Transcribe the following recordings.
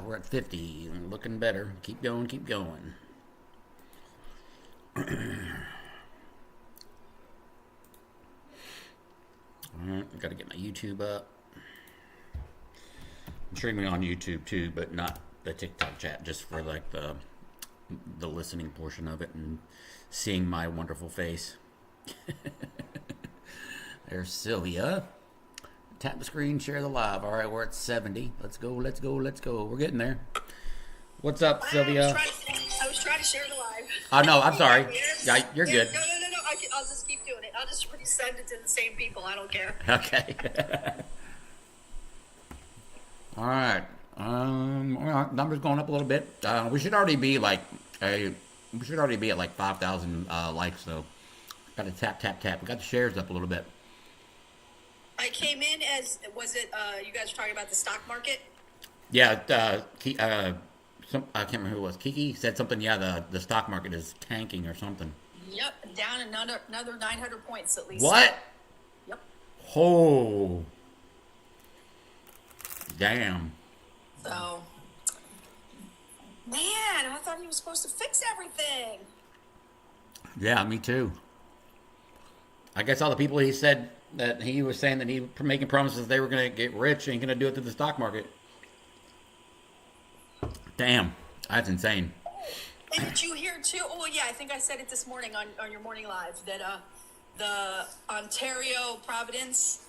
we're at 50. Looking better. Keep going, keep going. Alright, gotta get my YouTube up. I'm streaming on YouTube too, but not the TikTok chat, just for like the listening portion of it and seeing my wonderful face. There's Sylvia. Tap the screen, share the live. All right, we're at 70. Let's go, let's go, let's go. We're getting there. What's up, Sylvia? I was trying to share the live. Oh, no, I'm sorry. Yeah, you're good. No. I'll just keep doing it. I'll just resend it to the same people. I don't care. Okay. All right. Numbers going up a little bit. We should already be like at like 5,000 likes. So got to tap. We got the shares up a little bit. I came in as you guys were talking about the stock market? Yeah. I can't remember who it was. Kiki said something. Yeah, the stock market is tanking or something. Yep, down another 900 points at least. What? Yep. Oh. Damn. So, man, I thought he was supposed to fix everything. Yeah, me too. I guess all the people he said that he was saying that he was making promises they were going to get rich and going to do it through the stock market. Damn, that's insane. And did you hear too? Oh yeah, I think I said it this morning on your morning live that the Ontario Providence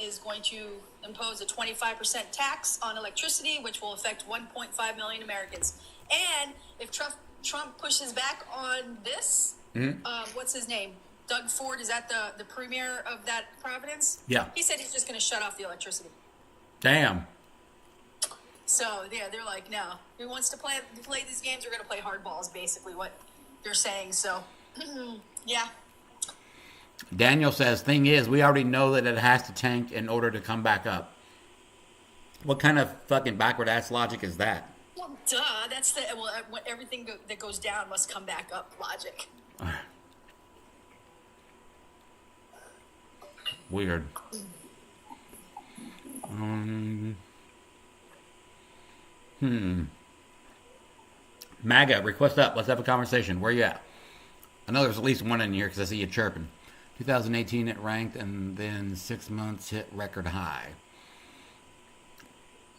is going to impose a 25% tax on electricity, which will affect 1.5 million Americans. And if Trump pushes back on this, what's his name? Doug Ford, is that the premier of that Providence? Yeah. He said he's just going to shut off the electricity. Damn. So yeah, they're like, no, who wants to play these games? We're going to play hardball is basically what they're saying. So, yeah. Daniel says, thing is, we already know that it has to tank in order to come back up. What kind of fucking backward ass logic is that? Well, duh. That's everything that goes down must come back up logic. Weird. MAGA, request up. Let's have a conversation. Where you at? I know there's at least one in here because I see you chirping. 2018 it ranked, and then 6 months hit record high.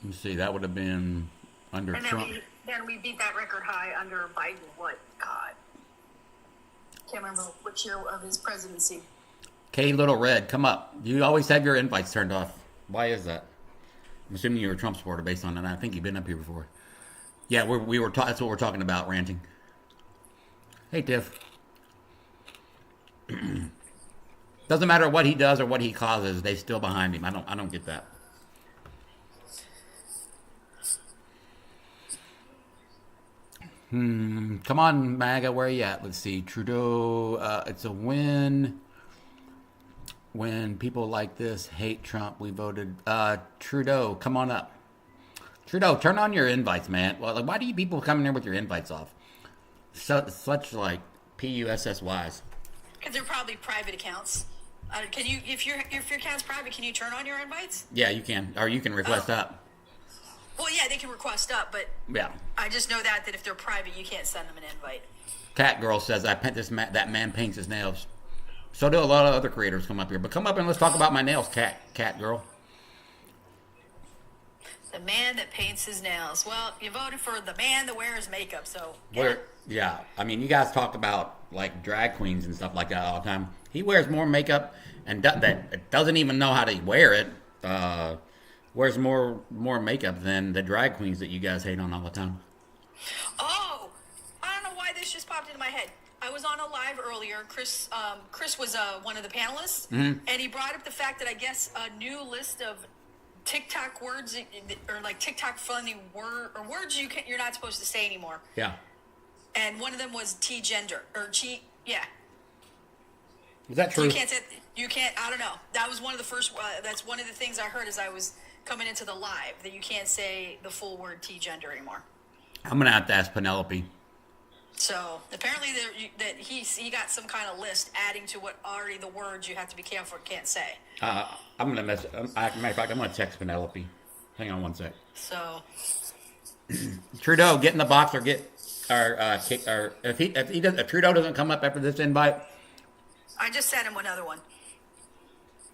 Let me see. That would have been under Trump. Then we beat that record high under Biden. What? God. Can't remember which year of his presidency. K Little Red, come up. You always have your invites turned off. Why is that? I'm assuming you're a Trump supporter based on that. I think you've been up here before. Yeah, that's what we're talking about, ranting. Hey, Tiff. Doesn't matter what he does or what he causes, they still behind him. I don't get that. Come on, MAGA, where are you at? Let's see. Trudeau, it's a win. When people like this hate Trump, we voted. Trudeau, come on up. Trudeau, turn on your invites, man. Well, like, why do you people come in here with your invites off? Such like PUSSYs. Because they're probably private accounts. Can you, if your account's private, can you turn on your invites? Yeah, you can, or you can request up. Well, yeah, they can request up, but yeah, I just know that if they're private, you can't send them an invite. Cat Girl says, that man paints his nails. So do a lot of other creators come up here. But come up and let's talk about my nails, Cat Girl. The man that paints his nails. Well, you voted for the man that wears makeup, so... Yeah. I mean, you guys talk about, like, drag queens and stuff like that all the time. He wears more makeup and that doesn't even know how to wear it. Wears more makeup than the drag queens that you guys hate on all the time. Oh! I don't know why this just popped into my head. I was on a live earlier. Chris was one of the panelists, and he brought up the fact that I guess a new list of TikTok words or like TikTok funny words you're not supposed to say anymore. Yeah. And one of them was T-gender or yeah. Is that true? So you can't. I don't know. That was one of the first. That's one of the things I heard as I was coming into the live, that you can't say the full word T-gender anymore. I'm gonna have to ask Penelope. So apparently that he got some kind of list adding to what already the words you have to be careful can't say. I'm gonna matter of fact, I'm gonna text Penelope. Hang on one sec. So Trudeau, get in the box or get or kick or if Trudeau doesn't come up after this invite, I just sent him another one.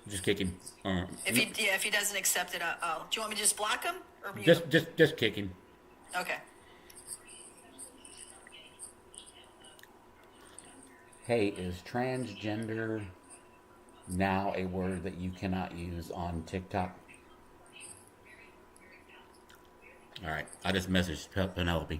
just kick him. If he doesn't accept it, I'll. Do you want me to just block him or mute him? Just kick him. Okay. Hey, is transgender now a word that you cannot use on TikTok? All right, I just messaged Penelope.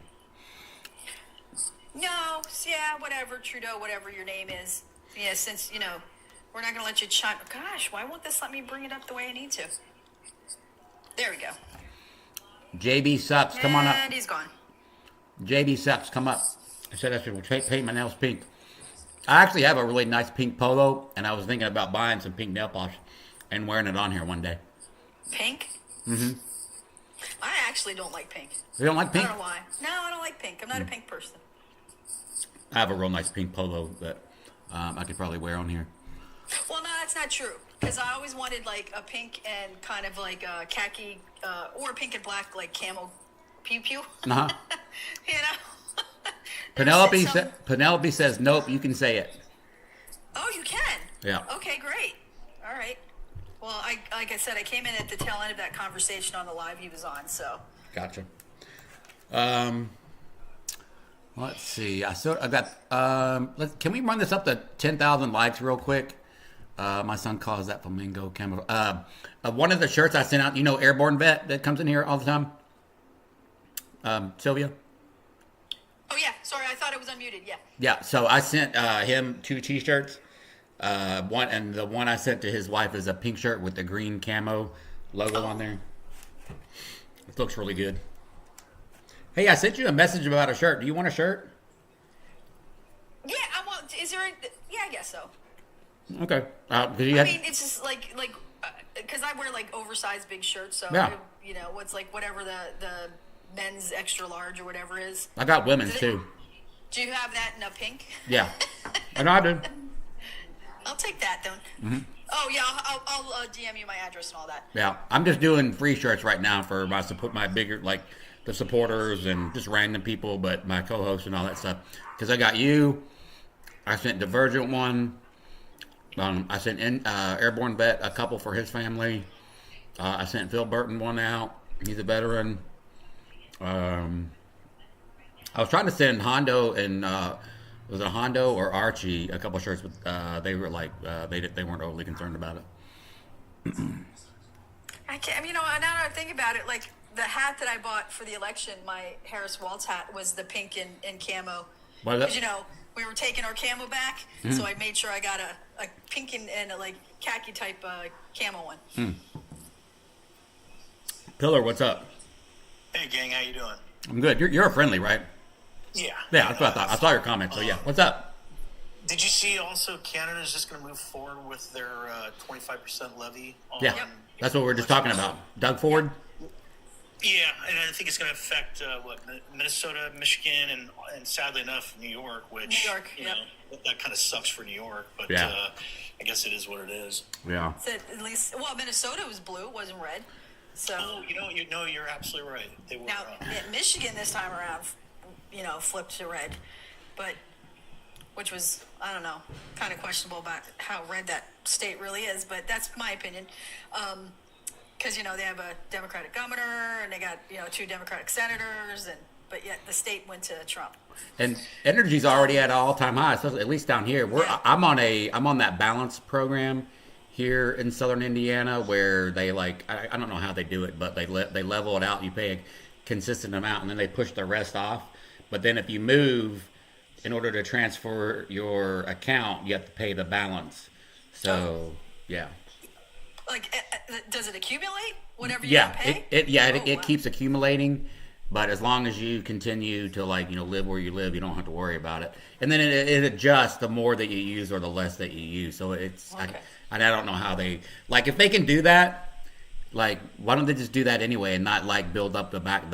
No, yeah, whatever, Trudeau, whatever your name is. Yeah, since, we're not going to let you chime. Gosh, why won't this let me bring it up the way I need to? There we go. JB Sucks, come on up. And he's gone. JB Sucks, come up. I said I should paint my nails pink. I actually have a really nice pink polo, and I was thinking about buying some pink nail polish and wearing it on here one day. Pink? Mm-hmm. I actually don't like pink. You don't like pink? I don't know why. No, I don't like pink. I'm not a pink person. I have a real nice pink polo that I could probably wear on here. Well, no, that's not true. Because I always wanted like a pink and kind of like a khaki or pink and black like camo pew pew. Uh-huh. You know? Penelope says nope. You can say it. Oh, you can. Yeah. Okay, great. All right. Well, like I said, I came in at the tail end of that conversation on the live he was on. So. Gotcha. Let's see. I got. Can we run this up to 10,000 likes real quick? My son calls that flamingo camo. One of the shirts I sent out. Airborne Vet that comes in here all the time. Sylvia. Oh yeah, sorry, I thought it was unmuted. Yeah. Yeah. So I sent him 2 T-shirts. The one I sent to his wife is a pink shirt with the green camo logo on there. It looks really good. Hey, I sent you a message about a shirt. Do you want a shirt? Yeah, I want. Is there? Yeah, I guess so. Okay. It's just like because I wear like oversized big shirts, so yeah. What's like whatever the men's extra large or whatever is. I got women's too. Do you have that in a pink? Yeah, and I do. I'll take that then. Mm-hmm. Oh yeah, I'll DM you my address and all that. Yeah, I'm just doing free shirts right now for my bigger the supporters and just random people, but my co-hosts and all that stuff. Because I got you. I sent Divergent one. I sent Airborne Vet a couple for his family. I sent Phil Burton one out. He's a veteran. I was trying to send Hondo and was it Hondo or Archie a couple shirts, but they were like they weren't overly concerned about it. I can't. Now that I think about it, like the hat that I bought for the election, my Harris Waltz hat, was the pink and camo. Because we were taking our camo back, so I made sure I got a pink and a like khaki type camo one. Pillar, what's up? Hey gang, how you doing? I'm good. You're a friendly, right? Yeah. Yeah, that's what I thought. I saw your comment, so yeah. What's up? Did you see also Canada's just going to move forward with their 25% levy on... Yeah, that's what we were just talking about. Doug Ford? Yeah, and I think it's going to affect, Minnesota, Michigan, and sadly enough, New York, which, New York, that kind of sucks for New York, but yeah. I guess it is what it is. Yeah. So at least, Minnesota was blue, it wasn't red. So. Oh, you're absolutely right. They were, now, Michigan this time around, flipped to red, which was, I don't know, kind of questionable about how red that state really is, but that's my opinion. Because, they have a Democratic governor, and they got, 2 Democratic senators, but yet the state went to Trump. And energy's already at an all-time high, so at least down here. I'm on that balance program here in southern Indiana, where they I don't know how they do it, but they level it out. You pay a consistent amount, and then they push the rest off. But then if you move, in order to transfer your account, you have to pay the balance. So yeah. Does it accumulate whenever you pay? It keeps accumulating, but as long as you continue to live where you live, you don't have to worry about it. And then it adjusts the more that you use or the less that you use. So it's okay. I don't know how they if they can do that. Why don't they just do that anyway and not build up the back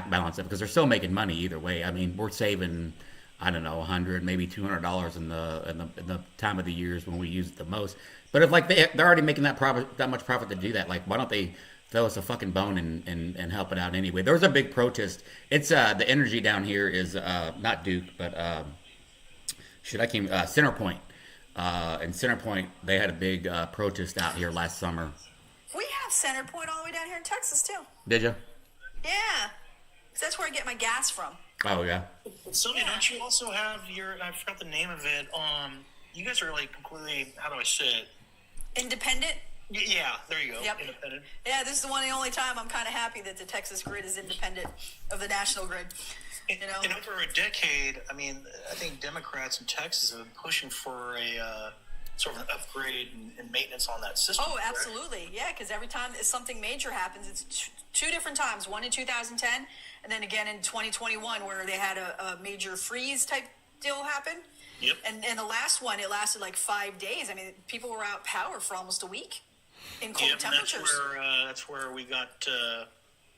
balance because they're still making money either way. I mean, we're saving I don't know $100 maybe $200 in the time of the years when we use it the most. But if they're already making that much profit to do that, why don't they throw us a fucking bone and help it out anyway. There was a big protest. It's the energy down here is not Duke, but Centerpoint. In Centerpoint, they had a big protest out here last summer. We have Center Point all the way down here in Texas too. Did you? Yeah, 'cause that's where I get my gas from. Oh yeah. Sylvia, don't you also have I forgot the name of it. You guys are like completely, how do I say it? Independent. Yeah, there you go. Yep. Independent. Yeah, this is the only time I'm kind of happy that the Texas grid is independent of the national grid. You know. And over a decade, I mean, I think Democrats in Texas have been pushing for a sort of an upgrade and maintenance on that system. Oh, absolutely. Yeah, because every time something major happens, it's two different times. One in 2010, and then again in 2021, where they had a major freeze type deal happen. Yep. And the last one, it lasted like 5 days. I mean, people were out power for almost a week in cold Yep, temperatures. that's where we got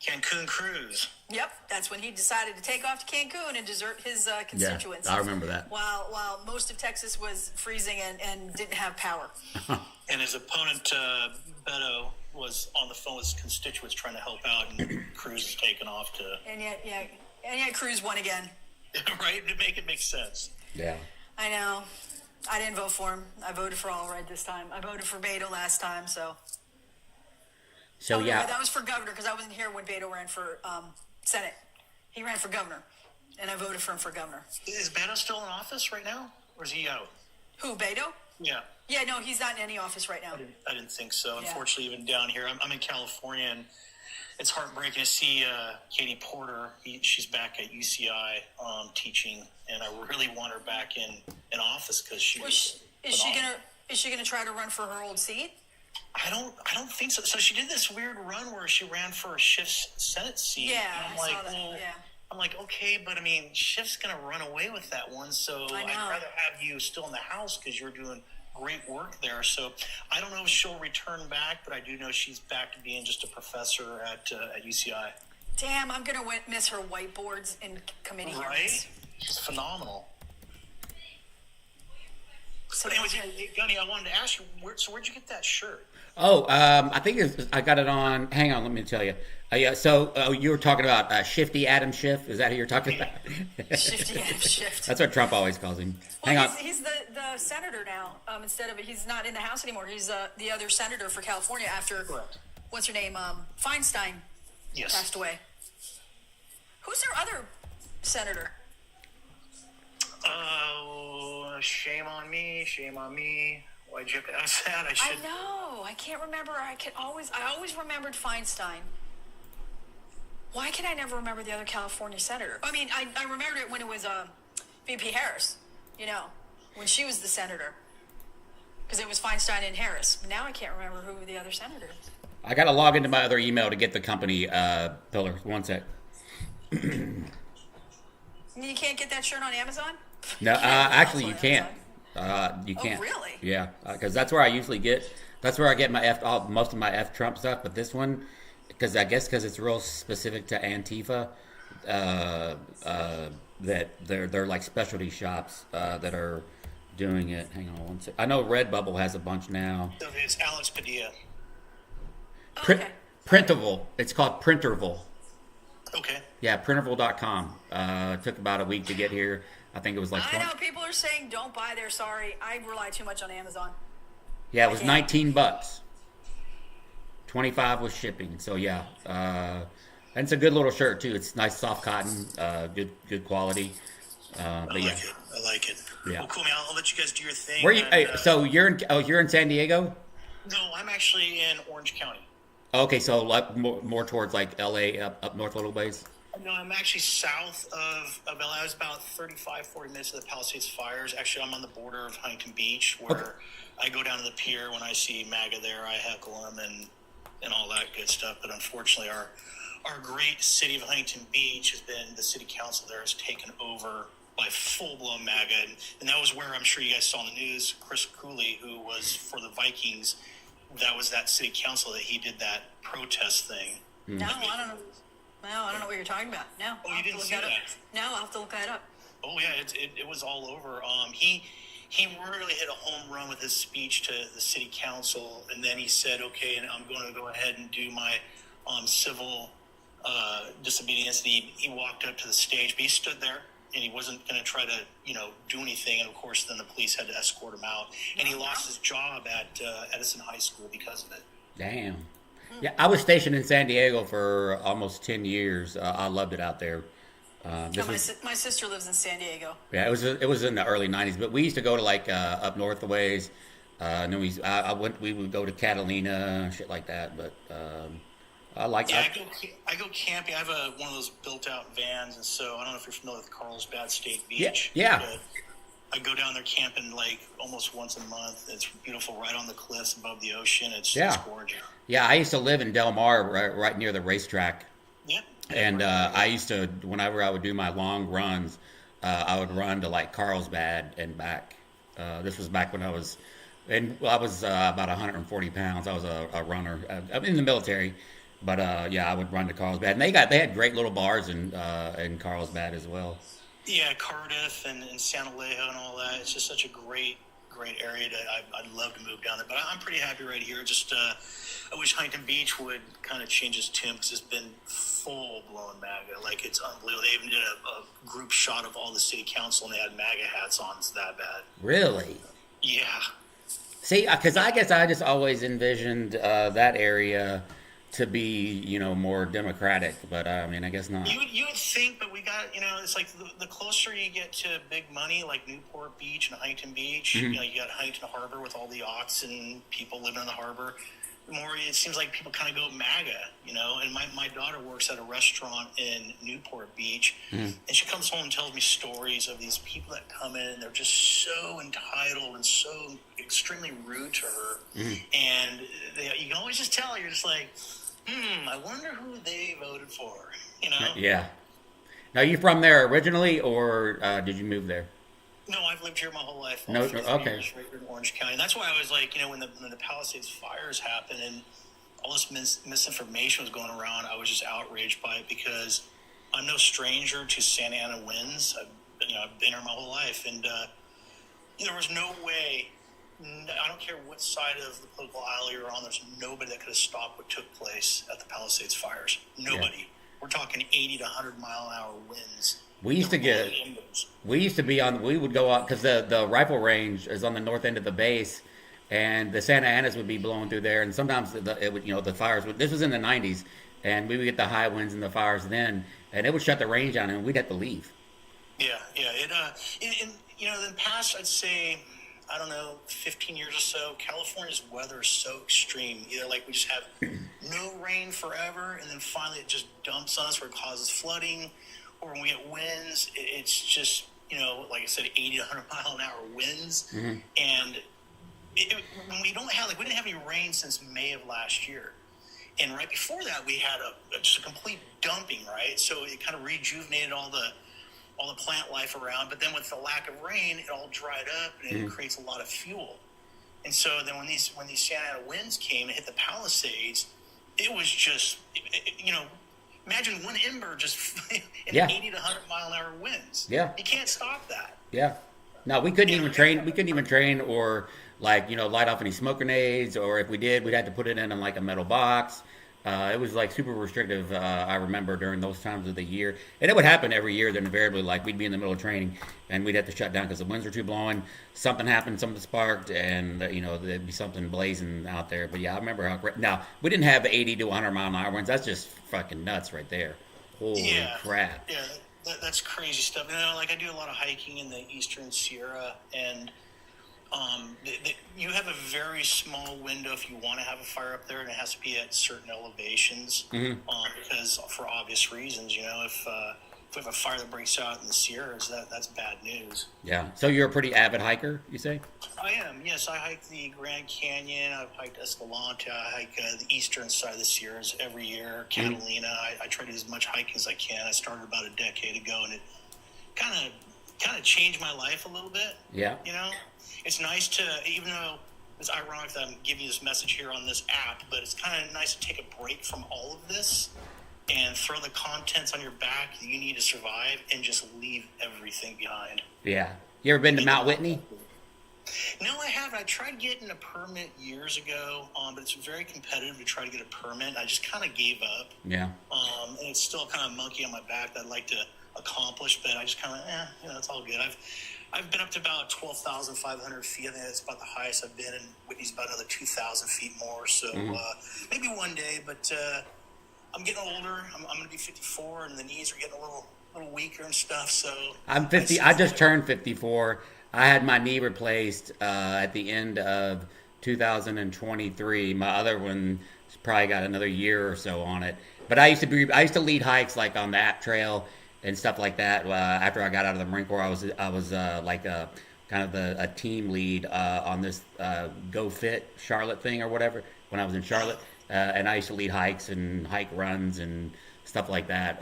Cancun cruise. Yep, that's when he decided to take off to Cancun and desert his constituents. Yeah, I remember that. While most of Texas was freezing and didn't have power. And his opponent, Beto, was on the phone with his constituents trying to help out, and Cruz is taken off to... And yet Cruz won again. Right? To make it make sense. Yeah. I know. I didn't vote for him. I voted for Allred this time. I voted for Beto last time, so... So no, yeah. that was for governor, because I wasn't here when Beto ran for Senate. He ran for governor, and I voted for him for governor. Is Beto still in office right now? Or is he out? Who, Beto? Yeah. Yeah, no, he's not in any office right now. I didn't think so. Yeah. Unfortunately, even down here, I'm in California, and it's heartbreaking to see Katie Porter. She's back at UCI teaching, and I really want her back in office because Is she gonna try to run for her old seat? I don't think so. So she did this weird run where she ran for a Schiff's Senate seat. Yeah, and I'm I like, saw that. Yeah. I'm like, okay, but I mean, Schiff's gonna run away with that one, so I I'd know. rather have you still in the House because you're doing great work there. So I don't know if she'll return back, but I do know she's back to being just a professor at UCI. Damn, I'm gonna miss her whiteboards in committee hearings. Right? She's phenomenal. So But anyways, Gunny, I wanted to ask you, where'd you get that shirt? Oh, I think I got it on. Hang on, let me tell you. Yeah, so you were talking about Shifty Adam Schiff. Is that who you're talking about? Shifty Adam Schiff. That's what Trump always calls him. Well, Hang on. he's the senator now. He's not in the House anymore. He's the other senator for California after Correct. What's her name? Feinstein Yes. passed away. Who's their other senator? Oh, shame on me. Shame on me. Why'd you have to ask that? I know. I can't remember. I always remembered Feinstein. Why can I never remember the other California senator? I mean, I remembered it when it was VP Harris, when she was the senator. Because it was Feinstein and Harris. But now I can't remember who the other senator is. I got to log into my other email to get the company pillar. One sec. You can't get that shirt on Amazon? No, actually, you can't. You can't. Oh, really? Yeah, because that's where I usually get. That's where I get my most of my Trump stuff. But this one, because it's real specific to Antifa, that they're like specialty shops that are doing it. Hang on one sec. I know Redbubble has a bunch now. So it's Alex Padilla. Okay. Printable. It's called Printerval. Okay. Yeah, printerval.com. Took about a week to get here. I think it was like I 20. know people are saying don't buy there. Sorry, I rely too much on Amazon. Yeah, it was Yeah. $19. 25 was shipping. So yeah, and it's a good little shirt too. It's nice soft cotton, good quality. I like it. Yeah. Well, cool, man. I'll let you guys do your thing. Where you? and, Hey, so you're in San Diego? No, I'm actually in Orange County. Okay, so like more towards like LA, up north a little ways. No, I'm actually south of LA. I was about 35, 40 minutes of the Palisades fires. Actually, I'm on the border of Huntington Beach, where I go down to the pier. When I see MAGA there, I heckle them and all that good stuff. But unfortunately, our great city of Huntington Beach has been, the city council there has taken over by full-blown MAGA. And that was where, I'm sure you guys saw in the news, Chris Cooley, who was for the Vikings, that was that city council that he did that protest thing. No, I don't know. No, I don't know what you're talking about. No. Oh, you didn't see that? No, I'll have to look that up. Oh yeah, it was all over. He he really hit a home run with his speech to the city council, and then he said, "Okay, and I'm going to go ahead and do my civil disobedience." And he walked up to the stage, but he stood there, and he wasn't going to try to, do anything. And of course, then the police had to escort him out, and he lost his job at Edison High School because of it. Damn. Yeah, I was stationed in San Diego for almost 10 years. I loved it out there. My sister lives in San Diego. Yeah, it was in the early '90s, but we used to go to like up north a ways. And then we would go to Catalina, shit like that. But I like. Yeah, I go camping. I have one of those built out vans, and so I don't know if you're familiar with Carlsbad State Beach. Yeah. But I go down there camping like almost once a month. It's beautiful, right on the cliffs above the ocean. It's gorgeous. Yeah, I used to live in Del Mar, right near the racetrack. Yep. And I used to, whenever I would do my long runs, I would run to like Carlsbad and back. This was back when I was about 140 pounds. I was a runner. I'm in the military, but I would run to Carlsbad. And they had great little bars in Carlsbad as well. Yeah, Cardiff and San Alejo and all that. It's just such a great area that I'd love to move down there. But I'm pretty happy right here. Just I wish Huntington Beach would kind of change its tune, because it's been full-blown MAGA. Like, it's unbelievable. They even did a group shot of all the city council, and they had MAGA hats on. It's that bad. Really? Yeah. See, because I guess I just always envisioned that area to be, more democratic, but I mean, I guess not. You would think, but we got, it's like the closer you get to big money, like Newport Beach and Huntington Beach, Mm-hmm. You got Huntington Harbor with all the yachts and people living in the harbor. The more it seems like people kind of go MAGA, and my daughter works at a restaurant in Newport Beach, and she comes home and tells me stories of these people that come in, and they're just so entitled and so extremely rude to her, and you can always just tell, you're just like, I wonder who they voted for, Yeah. Now, you from there originally, or did you move there? No, I've lived here my whole life. No, for 3 okay. years, right here in Orange County. And that's why I was like, when the Palisades fires happened and all this misinformation was going around, I was just outraged by it, because I'm no stranger to Santa Ana winds. I've been here my whole life, and there was no way. I don't care what side of the political aisle you're on. There's nobody that could have stopped what took place at the Palisades fires. Nobody. Yeah. We're talking 80 to 100 mile an hour winds. We used to we would go out, because the rifle range is on the north end of the base, and the Santa Anas would be blowing through there, and sometimes the fires would, this was in the 90s, and we would get the high winds and the fires then, and it would shut the range down, and we'd have to leave. Yeah. In the past, I'd say, I don't know, 15 years or so, California's weather is so extreme. Either like we just have no rain forever, and then finally it just dumps on us where it causes flooding, or when we get winds, it's just, like I said, 80 to 100 mile an hour winds. Mm-hmm. And when we don't have, we didn't have any rain since May of last year. And right before that, we had just a complete dumping, right? So it kind of rejuvenated all the plant life around. But then with the lack of rain, it all dried up, and it creates a lot of fuel. And so then when these Santa Ana winds came and hit the Palisades, it was just, imagine one ember just in 80 to 100 mile an hour winds. Yeah. You can't stop that. Yeah. No, we couldn't even train. We couldn't even train or light off any smoke grenades, or if we did, we'd have to put it in like a metal box. It was like super restrictive. I remember during those times of the year, and it would happen every year. Then invariably, we'd be in the middle of training, and we'd have to shut down because the winds were too blowing. Something happened, something sparked, and there'd be something blazing out there. But yeah, I remember how great. Now we didn't have 80 to 100 mile an hour winds. That's just fucking nuts right there. Holy crap! Yeah, that's crazy stuff. I do a lot of hiking in the Eastern Sierra, and you have a very small window if you want to have a fire up there, and it has to be at certain elevations, because for obvious reasons, if we have a fire that breaks out in the Sierras, that's bad news. Yeah. So you're a pretty avid hiker, you say? I am. Yes, I hike the Grand Canyon. I've hiked Escalante. I hike the eastern side of the Sierras every year. Catalina. I try to do as much hiking as I can. I started about a decade ago, and it kind of changed my life a little bit. Yeah. It's nice to, even though it's ironic that I'm giving you this message here on this app, but it's kind of nice to take a break from all of this and throw the contents on your back that you need to survive and just leave everything behind. Yeah. You ever been to Mount Whitney? No, I haven't. I tried getting a permit years ago, but it's very competitive to try to get a permit. I just kind of gave up. Yeah. And it's still kind of a monkey on my back that I'd like to accomplish, but I just kind of, it's all good. I've been up to about 12,500 feet. I think that's about the highest I've been, and Whitney's about another 2,000 feet more. So maybe one day, but I'm getting older. I'm going to be 54, and the knees are getting a little weaker and stuff. So I'm 50. I just turned 54. I had my knee replaced at the end of 2023. My other one probably got another year or so on it. But I used to lead hikes like on the App Trail and stuff like that. After I got out of the Marine Corps, I was like a kind of a team lead on this Go Fit Charlotte thing or whatever when I was in Charlotte, and I used to lead hikes and hike runs and stuff like that,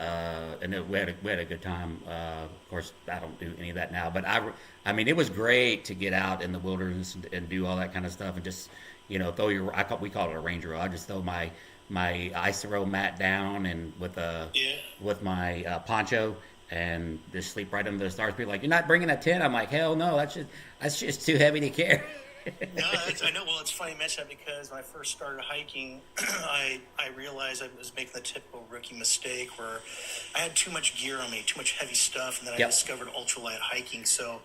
and we had a good time. Of course, I don't do any of that now, but I mean, it was great to get out in the wilderness and do all that kind of stuff, and just throw we call it a ranger row. I just throw my ice row mat down and with my poncho and just sleep right under the stars. People are like, you're not bringing a tent? I'm like, hell no, that's just too heavy to carry. No, I know. Well, it's funny you mention that because when I first started hiking, I realized I was making the typical rookie mistake where I had too much gear on me, too much heavy stuff, and then I discovered ultralight hiking. So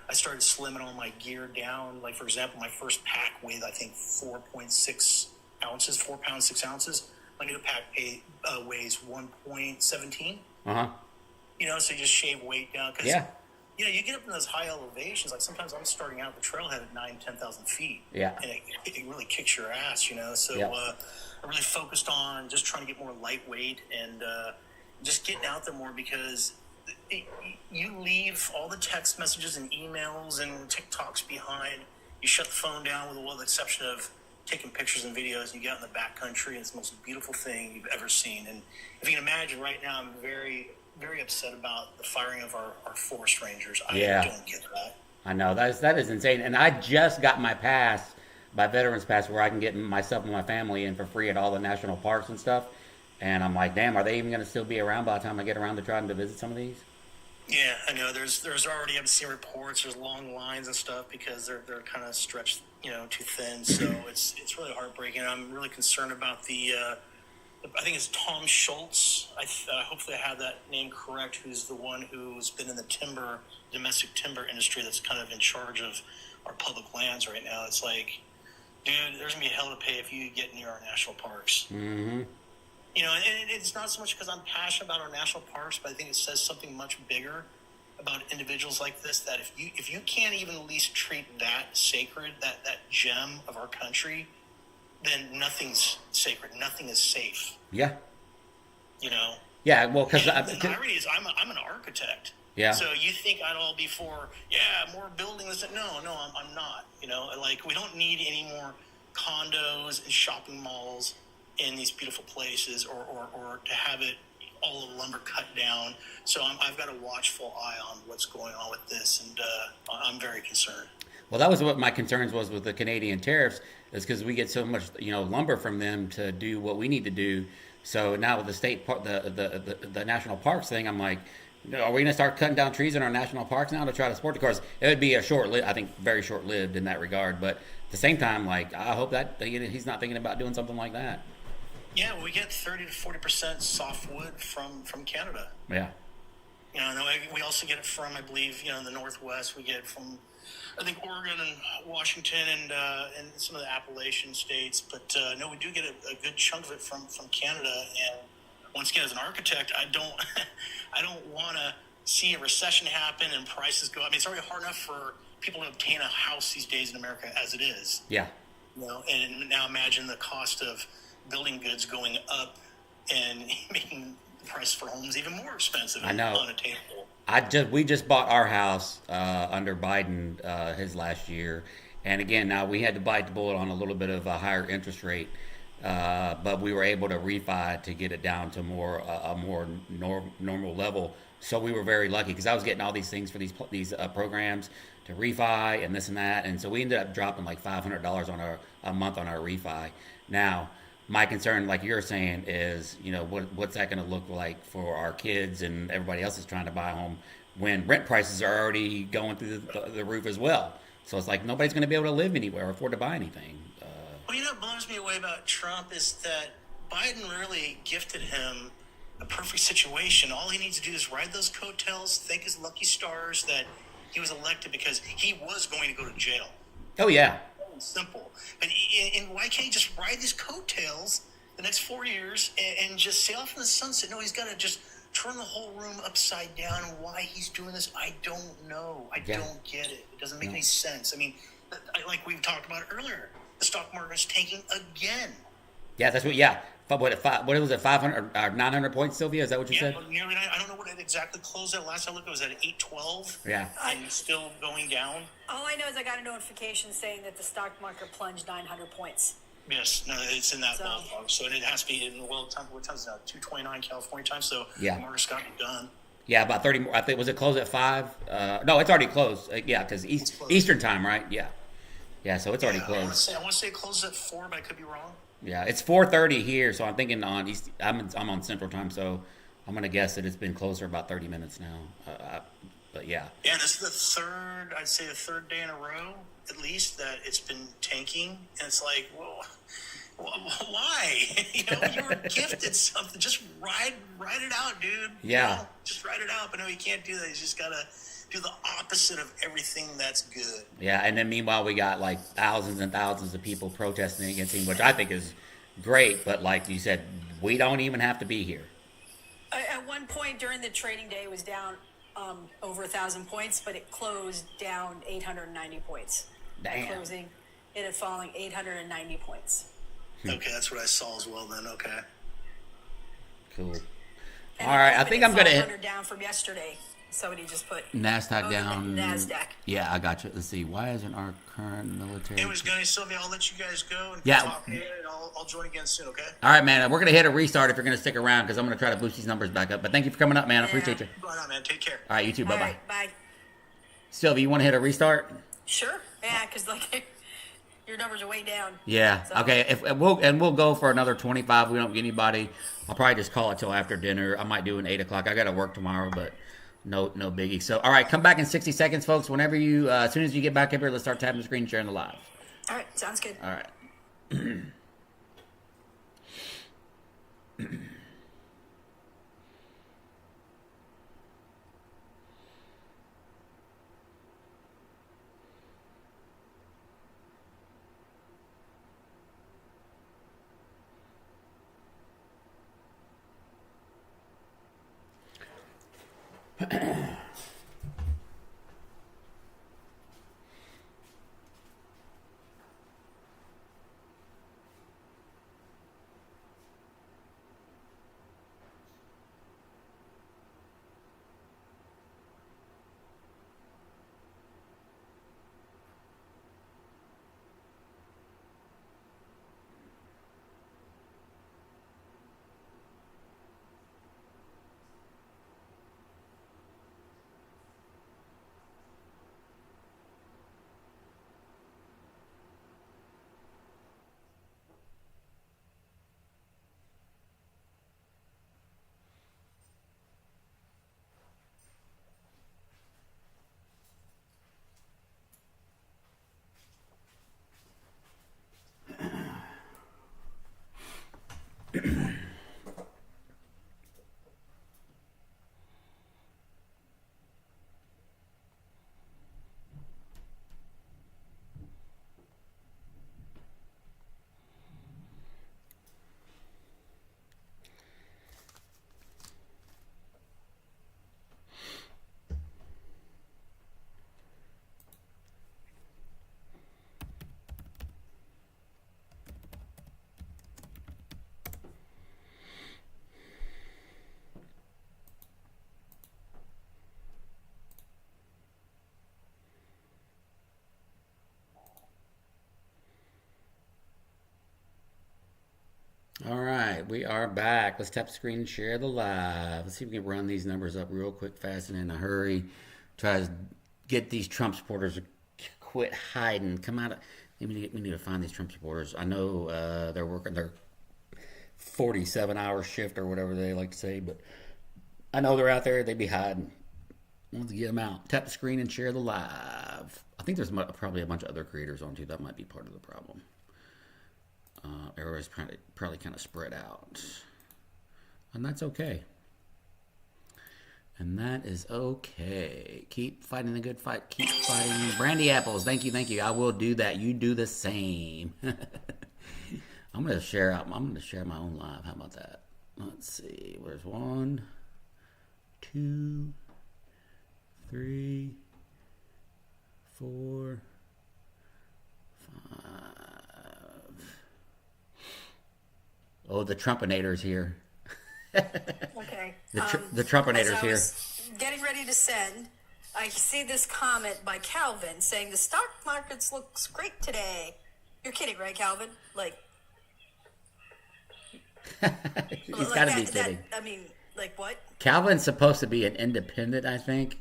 I started slimming all my gear down. Like, for example, my first pack weighed, I think, 4.6 ounces, 4 pounds, 6 ounces. My new pack weighs 1.17. So you just shave weight down. Cause, you get up in those high elevations. Like sometimes I'm starting out the trailhead at 10,000 feet. Yeah. And it really kicks your ass, So I really focused on just trying to get more lightweight and just getting out there more because you leave all the text messages and emails and TikToks behind. You shut the phone down with the exception of taking pictures and videos, and you get out in the backcountry, and it's the most beautiful thing you've ever seen. And if you can imagine, right now I'm very, very upset about the firing of our forest rangers. I don't get that. I know, that is insane. And I just got my pass, my veterans pass, where I can get myself and my family in for free at all the national parks and stuff. And I'm like, damn, are they even going to still be around by the time I get around to trying to visit some of these? Yeah, I know. There's already, I've seen reports, there's long lines and stuff because they're kind of stretched, too thin. So it's really heartbreaking. I'm really concerned about I think it's Tom Schultz. Hopefully I have that name correct, who's the one who's been in the domestic timber industry that's kind of in charge of our public lands right now. It's like, dude, there's going to be hell to pay if you get near our national parks. Mm-hmm. And it's not so much because I'm passionate about our national parks, but I think it says something much bigger about individuals like this, that if you can't even at least treat that sacred, that gem of our country, then nothing's sacred. Nothing is safe. Yeah. Yeah, well, because the irony is I'm an architect. Yeah. So you think I'd all be for more buildings? No, I'm not. Like we don't need any more condos and shopping malls in these beautiful places, or to have it all the lumber cut down. So I've got a watchful eye on what's going on with this, and I'm very concerned. Well, that was what my concerns was with the Canadian tariffs, is because we get so much, lumber from them to do what we need to do. So now with the state park, the national parks thing, I'm like, are we going to start cutting down trees in our national parks now to try to support the cars? It would be I think very short-lived in that regard. But at the same time, like, I hope that he's not thinking about doing something like that. Yeah, we get 30 to 40% softwood from Canada. Yeah. We also get it from, I believe, in the Northwest. We get it from, I think, Oregon and Washington and some of the Appalachian states. But no, we do get a good chunk of it from Canada. And once again, as an architect, I don't want to see a recession happen and prices go up. I mean, it's already hard enough for people to obtain a house these days in America as it is. Yeah. And now imagine the cost of building goods going up and making the price for homes even more expensive. I know. Unattainable. We just bought our house under Biden his last year, and again now we had to bite the bullet on a little bit of a higher interest rate, but we were able to refi to get it down to a more normal level. So we were very lucky because I was getting all these things for these programs to refi and this and that, and so we ended up dropping like $500 a month on our refi. Now, my concern, like you're saying, is what's that going to look like for our kids and everybody else is trying to buy a home when rent prices are already going through the roof as well. So it's like nobody's going to be able to live anywhere or afford to buy anything. Well, what blows me away about Trump is that Biden really gifted him a perfect situation. All he needs to do is ride those coattails, thank his lucky stars that he was elected because he was going to go to jail. Oh yeah, Simple. But and why can't he just ride these coattails the next 4 years and just sail off in the sunset? No, he's got to just turn the whole room upside down. And why he's doing this, I don't know. I don't get it. It doesn't make any sense. I mean, like we talked about earlier, the stock market's tanking again. Yeah, that's what. Yeah, but what was it? 500 or 900 points, Sylvia? Is that what you said? Nearly. I don't know what it exactly closed at. Last I looked, it was at 812. Yeah, and still going down. All I know is I got a notification saying that the stock market plunged 900 points. Yes, no, it's in that ballpark. So it has to be in the world time. What time is that? 2:29 California time. So the market's got to be done. Yeah, about 30 more. I think was it closed at 5? No, it's already closed. Yeah, because Eastern time, right? Yeah. Yeah, so it's already closed. I want to say it closes at 4, but I could be wrong. Yeah, it's 4:30 here, so I'm thinking on East. I'm on Central time, so I'm gonna guess that it's been closed for about 30 minutes now. But yeah. Yeah, this is the third. I'd say the third day in a row, at least, that it's been tanking, and it's like, well, why? You were gifted something. Just ride it out, dude. Yeah. Just ride it out. But no, you can't do that. You just gotta do the opposite of everything that's good. Yeah, and then meanwhile we got like thousands and thousands of people protesting against him, which I think is great. But like you said, we don't even have to be here. At one point during the trading day, it was down over 1,000 points, but it closed down 890 points. Damn. At closing, it had fallen 890 points. Okay, that's what I saw as well. Then okay. Cool. And all right, I think I'm gonna 500 down from yesterday. Somebody just put NASDAQ down. NASDAQ. Yeah, I got you. Let's see. Why isn't our current military? It was Gunny, Sylvia. I'll let you guys go and talk here, and I'll join again soon. Okay. All right, man. We're gonna hit a restart if you're gonna stick around because I'm gonna try to boost these numbers back up. But thank you for coming up, man. I appreciate you. Go on, man. Take care. All right, you too. Bye bye. All right, bye. Sylvia, you want to hit a restart? Sure. Yeah, because like your numbers are way down. Yeah. So. Okay. We'll go for another 25. We don't get anybody. I'll probably just call it till after dinner. I might do an 8 o'clock. I got to work tomorrow, but no biggie. So, all right, come back in 60 seconds, folks. Whenever you, as soon as you get back up here, let's start tapping the screen, sharing the live. All right, sounds good. All right. All right, we are back. Let's tap the screen and share the live. Let's see if we can run these numbers up real quick, fast, and in a hurry. Try to get these Trump supporters to quit hiding. Come out. We need to find these Trump supporters. I know they're working their 47-hour shift or whatever they like to say, but I know they're out there. They be hiding. Let's get them out. Tap the screen and share the live. I think there's probably a bunch of other creators on too. That might be part of the problem. Everybody's probably kind of spread out. And that's okay. And that is okay. Keep fighting the good fight. Keep fighting. Brandy apples. Thank you. Thank you. I will do that. You do the same. I'm going to share my own live. How about that? Let's see. Where's 1, 2, 3, 4, 5. Oh, the Trumpinator's here. Okay. The Trumpinator's here. Getting ready to send. I see this comment by Calvin saying the stock markets looks great today. You're kidding, right, Calvin? Like, he's got to be kidding. I mean, like what? Calvin's supposed to be an independent, I think.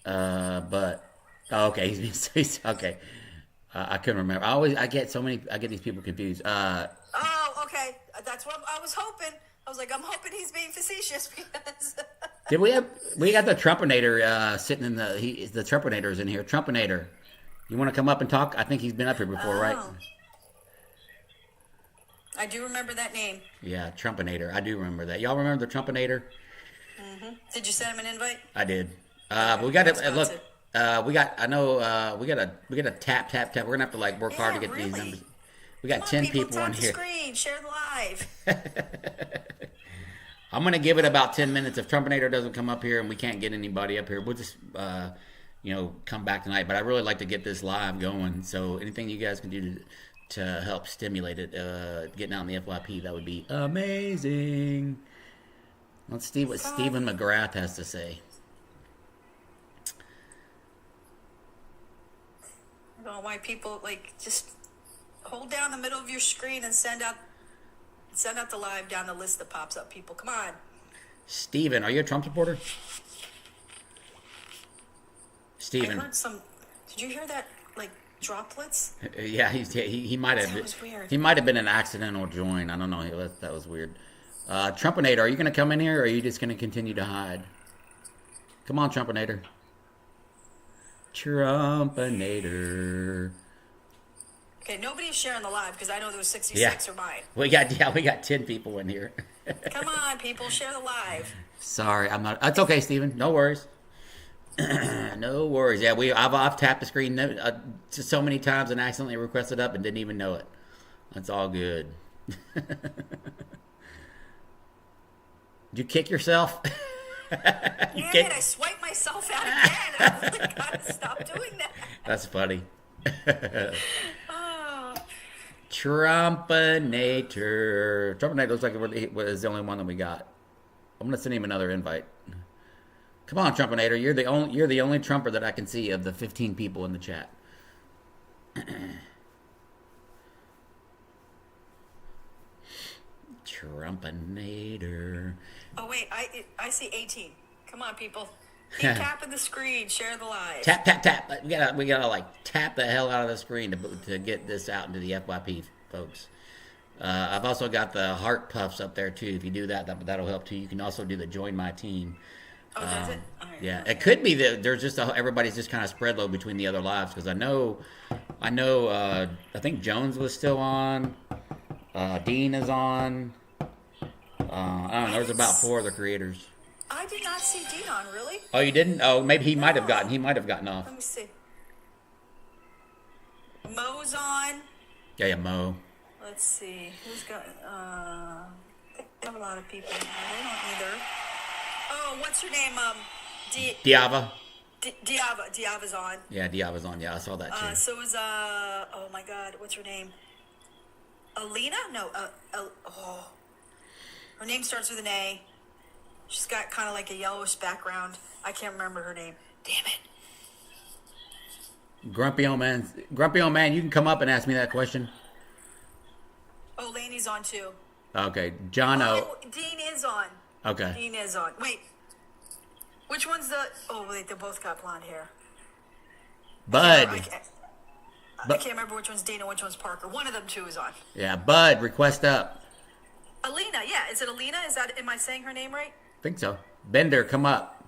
But okay, he's okay. I couldn't remember. I get these people confused. Oh, okay. That's what I was hoping. I was like, I'm hoping he's being facetious because. we got the Trumpinator sitting in the Trumpinator's in here. Trumpinator, you want to come up and talk? I think he's been up here before, right? I do remember that name. Yeah, Trumpinator. I do remember that. Y'all remember the Trumpinator? Mm-hmm. Did you send him an invite? I did. We got to look. We got to tap. We're gonna have to like work hard to get these numbers. We got 10 people in here. Screen, share the live. I'm gonna give it about 10 minutes. If Trumpinator doesn't come up here and we can't get anybody up here, we'll just come back tonight. But I really like to get this live going. So anything you guys can do to help stimulate it, getting out in the FYP, that would be amazing. Let's see what Stephen McGrath has to say. I don't know why people just hold down the middle of your screen and send out the live down the list that pops up. People, come on. Steven, are you a Trump supporter? Steven. I heard some. Did you hear that? Droplets? Yeah, he might have. That was weird. He might have been an accidental join. I don't know. That was weird. Trumpinator, are you going to come in here, or are you just going to continue to hide? Come on, Trumpinator. Trumpinator. Okay, nobody's sharing the live because I know there was 66 or mine. We got 10 people in here. Come on, people, share the live. Sorry, I'm not. That's okay, Steven. No worries. No worries. Yeah, I've tapped the screen so many times and accidentally requested up and didn't even know it. That's all good. Did you kick yourself? Yeah, I swiped myself out again. I was like, gotta stop doing that. That's funny. Trumpinator. Trumpinator looks like it was the only one that we got. I'm gonna send him another invite. Come on, Trumpinator. You're the only Trumper that I can see of the 15 people in the chat. Trumpinator. Oh wait, I see 18. Come on, people. Keep tapping the screen. Share the live. Tap. We gotta tap the hell out of the screen to get this out into the FYP, folks. I've also got the heart puffs up there too. If you do that'll help too. You can also do the join my team. Oh, does it? All right. Yeah, it could be that there's just everybody's just kind of spread low between the other lives because I know. I think Jones was still on. Dean is on. I don't know. There's about 4 other creators. I did not see Dean on. Really? Oh, you didn't? Oh, maybe he might have gotten. He might have gotten off. Let me see. Mo's on. Yeah, Mo. Let's see. Who's got? They have a lot of people. They don't either. Oh, what's her name? Diava. Diava's on. Yeah, Diava's on. Yeah, I saw that too. So is oh my God, what's her name? Alina? No. Her name starts with an A. She's got kind of like a yellowish background. I can't remember her name. Damn it. Grumpy old man, you can come up and ask me that question. Oh, Laney's on too. Okay, John O. Oh, Dean is on. Okay. Dean is on. Wait. Which one's the... Oh, wait, they both got blonde hair. Bud. I can't remember which one's Dana, which one's Parker. One of them two is on. Yeah, Bud, request up. Alina, yeah. Is it Alina? Am I saying her name right? I think so. Bender, come up.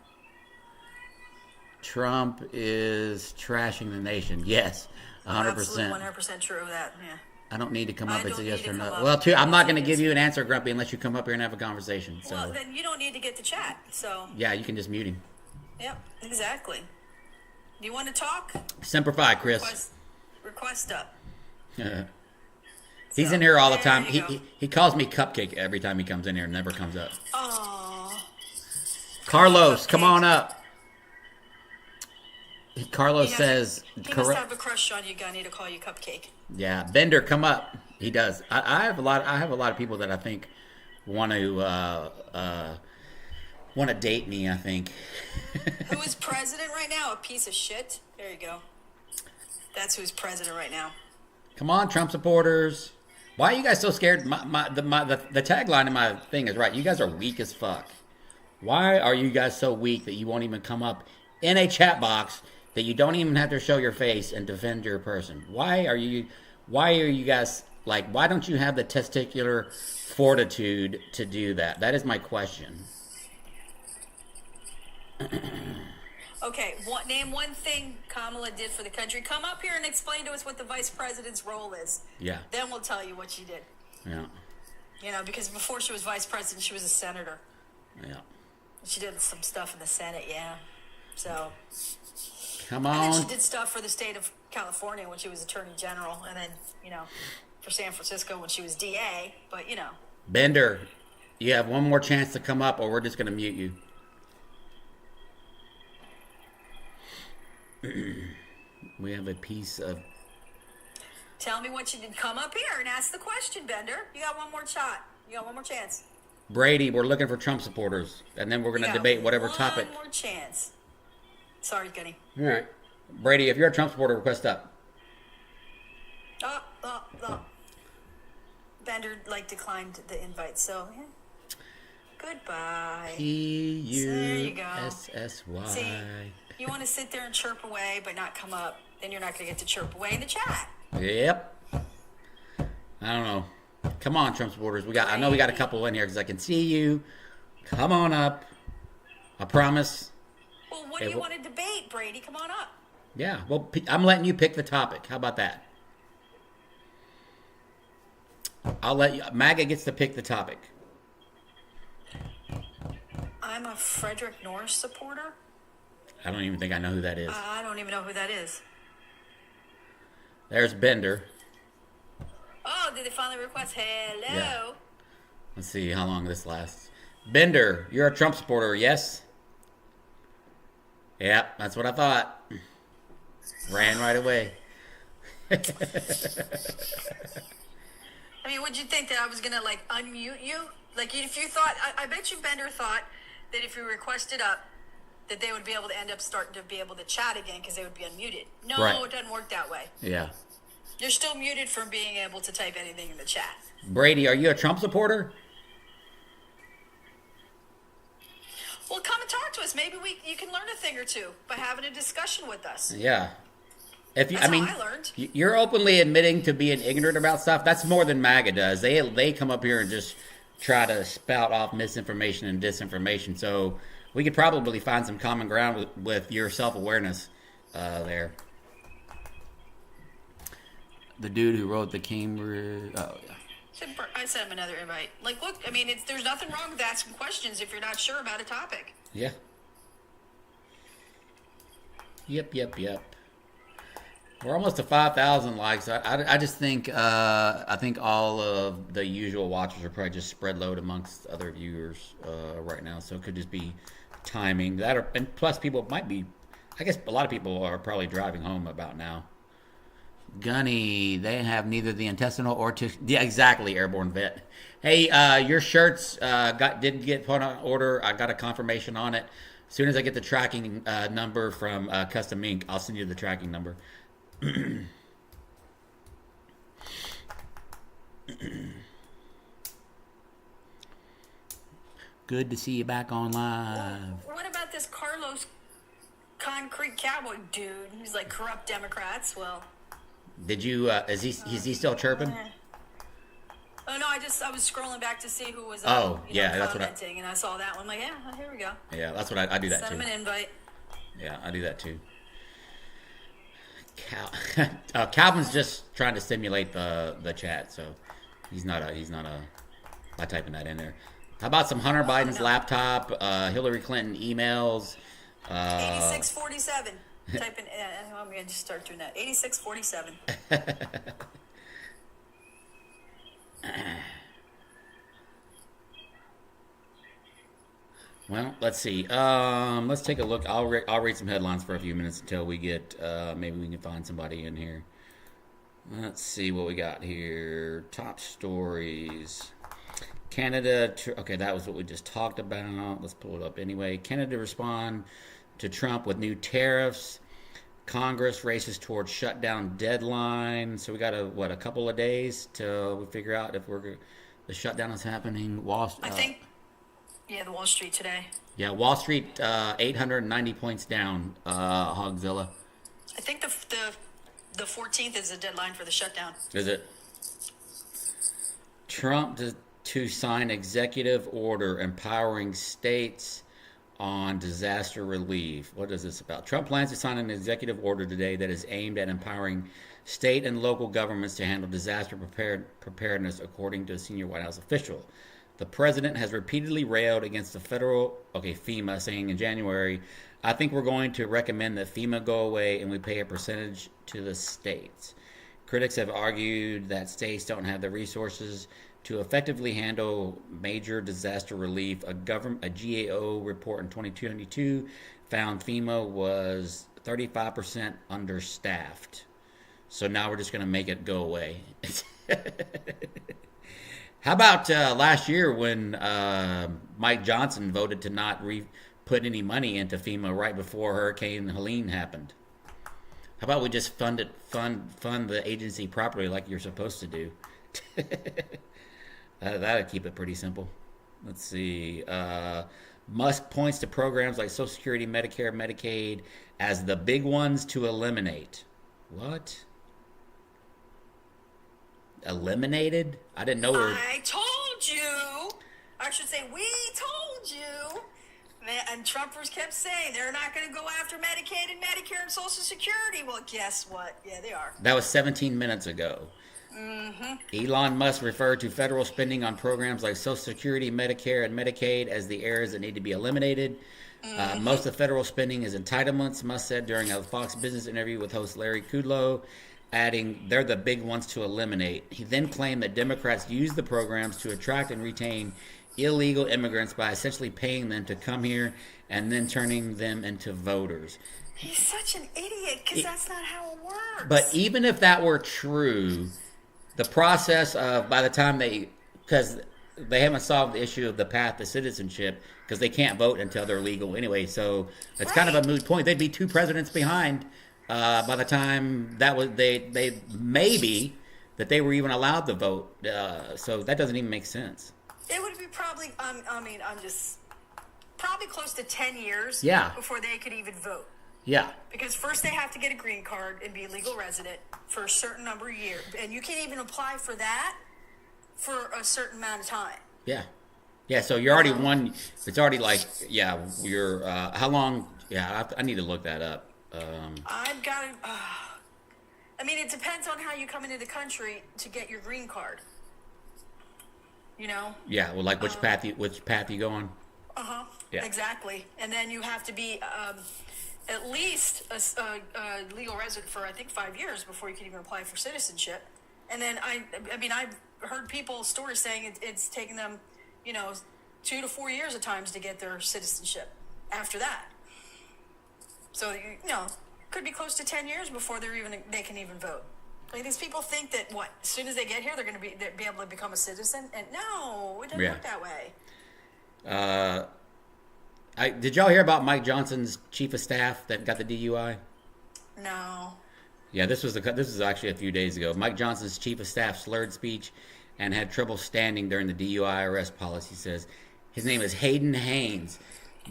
Trump is trashing the nation. Yes, 100%. Absolutely 100% true of that. Yeah. I don't need to come I up and don't say need yes to or come no. up Well, too, I'm and not say going to yes. give you an answer, Grumpy, unless you come up here and have a conversation. So, Well, then you don't need to get to chat. So. yeah, you can just mute him. Yep. Exactly. Do you want to talk? Semper Fi, Chris. Request up. He's So, in here all the there time. you go. He calls me Cupcake every time he comes in here and never comes up. Oh. Carlos, come Cupcake. on up. Carlos He says, must have a crush on you, Gunny, to call you Cupcake. yeah, Bender, come up. He does. I have a lot. I have a lot of people that I think want to date me. I think. Who is president right now? A piece of shit. There you go. That's who's president right now. Come on, Trump supporters. Why are you guys so scared? The tagline in my thing is right. You guys are weak as fuck. Why are you guys so weak that you won't even come up in a chat box, that you don't even have to show your face and defend your person? Why are you guys like, why don't you have the testicular fortitude to do that? That is my question. Okay, name one thing Kamala did for the country. Come up here and explain to us what the vice president's role is. Yeah. Then we'll tell you what she did. Yeah. You know, because before she was vice president, she was a senator. Yeah. She did some stuff in the Senate, yeah. So. Come And then on. she did stuff for the state of California when she was attorney general, and then, you know, for San Francisco when she was DA. But, you know. Bender, you have one more chance to come up, or we're just going to mute you. We have a piece of... Tell me what you did. Come up here and ask the question, Bender. You got one more shot. You got one more chance. Brady, we're looking for Trump supporters, and then we're going to You got debate whatever topic. One more chance. Sorry, Gunny. All right. Brady, if you're a Trump supporter, request up. Oh. Bender, declined the invite, so, yeah. Goodbye. There you go. P-U-S-S-Y. See, you want to sit there and chirp away, but not come up. Then you're not going to get to chirp away in the chat. Yep. I don't know. Come on, Trump supporters. I know we got a couple in here because I can see you. Come on up. I promise. Well, what do you want to debate, Brady? Come on up. Yeah. Well, I'm letting you pick the topic. How about that? I'll let you. MAGA gets to pick the topic. I'm a Frederick Norris supporter. I don't even think I know who that is. I don't even know who that is. There's Bender. Oh, did they finally request? Hello. Yeah. Let's see how long this lasts. Bender, you're a Trump supporter, yes? Yep, that's what I thought. Ran right away. I mean, would you think that I was going to, unmute you? If you thought, I bet you Bender thought that if you requested up, that they would be able to end up starting to be able to chat again because they would be unmuted. No, Right. It doesn't work that way. Yeah. You're still muted from being able to type anything in the chat. Brady, are you a Trump supporter? Well, come and talk to us. Maybe you can learn a thing or two by having a discussion with us. Yeah. If you, That's I mean, how I learned. you're openly admitting to being ignorant about stuff. That's more than MAGA does. They come up here and just try to spout off misinformation and disinformation. So we could probably find some common ground with your self-awareness there. The dude who wrote the Cambridge... Oh, yeah. I sent him another invite. Look, I mean, there's nothing wrong with asking questions if you're not sure about a topic. Yeah. Yep. We're almost to 5,000 likes. I just think I think all of the usual watchers are probably just spread load amongst other viewers right now. So it could just be timing. And plus people might be, I guess a lot of people are probably driving home about now. Gunny, they have neither the intestinal or yeah, exactly, airborne vet. Hey, your shirts did get put on order. I got a confirmation on it. As soon as I get the tracking number from Custom Ink, I'll send you the tracking number. Good to see you back on live. What about this Carlos Concrete Cowboy dude? He's like corrupt Democrats. Well, did you? Is he still chirping? Oh no, I was scrolling back to see who was that's what commenting, and I saw that one. I'm like, yeah, here we go. Yeah, that's what I do that Send too. him an invite. Yeah, I do that too. Calvin's just trying to stimulate the chat, so he's not by typing that in there. How about some Hunter Biden's laptop, Hillary Clinton emails? 8647. Type in. I'm going to just start doing that. 8647. Well, let's see. Let's take a look. I'll read some headlines for a few minutes until we get. Maybe we can find somebody in here. Let's see what we got here. Top stories. Canada. Okay, that was what we just talked about. Let's pull it up anyway. Canada respond to Trump with new tariffs. Congress races towards shutdown deadline. So we got a couple of days till we figure out if the shutdown is happening. I think. Yeah, the Wall Street today. Yeah, Wall Street 890 points down. Hogzilla. I think the 14th is the deadline for the shutdown. Is it? Trump to sign executive order empowering states on disaster relief. What is this about? Trump plans to sign an executive order today that is aimed at empowering state and local governments to handle disaster preparedness, according to a senior White House official. The president has repeatedly railed against the FEMA, saying in January, I think we're going to recommend that FEMA go away and we pay a percentage to the states. Critics have argued that states don't have the resources to effectively handle major disaster relief. A GAO report in 2022 found FEMA was 35% understaffed. So now we're just going to make it go away. How about last year when Mike Johnson voted to not put any money into FEMA right before Hurricane Helene happened? How about we just fund the agency properly like you're supposed to do? That'd keep it pretty simple. Let's see. Musk points to programs like Social Security, Medicare, Medicaid as the big ones to eliminate. What? Eliminated? I didn't know. I told you. I should say, we told you. And Trumpers kept saying they're not going to go after Medicaid and Medicare and Social Security. Well, guess what? Yeah, they are. That was 17 minutes ago. Mm-hmm. Elon Musk referred to federal spending on programs like Social Security, Medicare, and Medicaid as the areas that need to be eliminated. Mm-hmm. Most of federal spending is entitlements, Musk said during a Fox Business interview with host Larry Kudlow, adding, they're the big ones to eliminate. He then claimed that Democrats use the programs to attract and retain illegal immigrants by essentially paying them to come here and then turning them into voters. He's such an idiot because that's not how it works. But even if that were true, the process of by the time because they haven't solved the issue of the path to citizenship because they can't vote until they're legal anyway. So it's kind of a moot point. They'd be 2 presidents behind by the time that was they maybe that they were even allowed to vote. So that doesn't even make sense. It would be probably, I'm just probably close to 10 years before they could even vote. Yeah. Because first they have to get a green card and be a legal resident for a certain number of years. And you can't even apply for that for a certain amount of time. Yeah. Yeah, so you're already one, it's already like, you're, how long, I need to look that up. I've got to, I mean, it depends on how you come into the country to get your green card. You know? Yeah, well, like which path you go on? Uh-huh. Yeah. Exactly. And then you have to be at least a legal resident for, I think, 5 years before you can even apply for citizenship. And then, I mean, I've heard people's stories saying it's taken them, 2 to 4 years at times to get their citizenship after that. So, could be close to 10 years before they can even vote. Like, these people think that, as soon as they get here, they're going to be able to become a citizen? And no, it doesn't work that way. Did y'all hear about Mike Johnson's chief of staff that got the DUI? No. Yeah, this was actually a few days ago. Mike Johnson's chief of staff slurred speech and had trouble standing during the DUI arrest policy, says. His name is Hayden Haynes.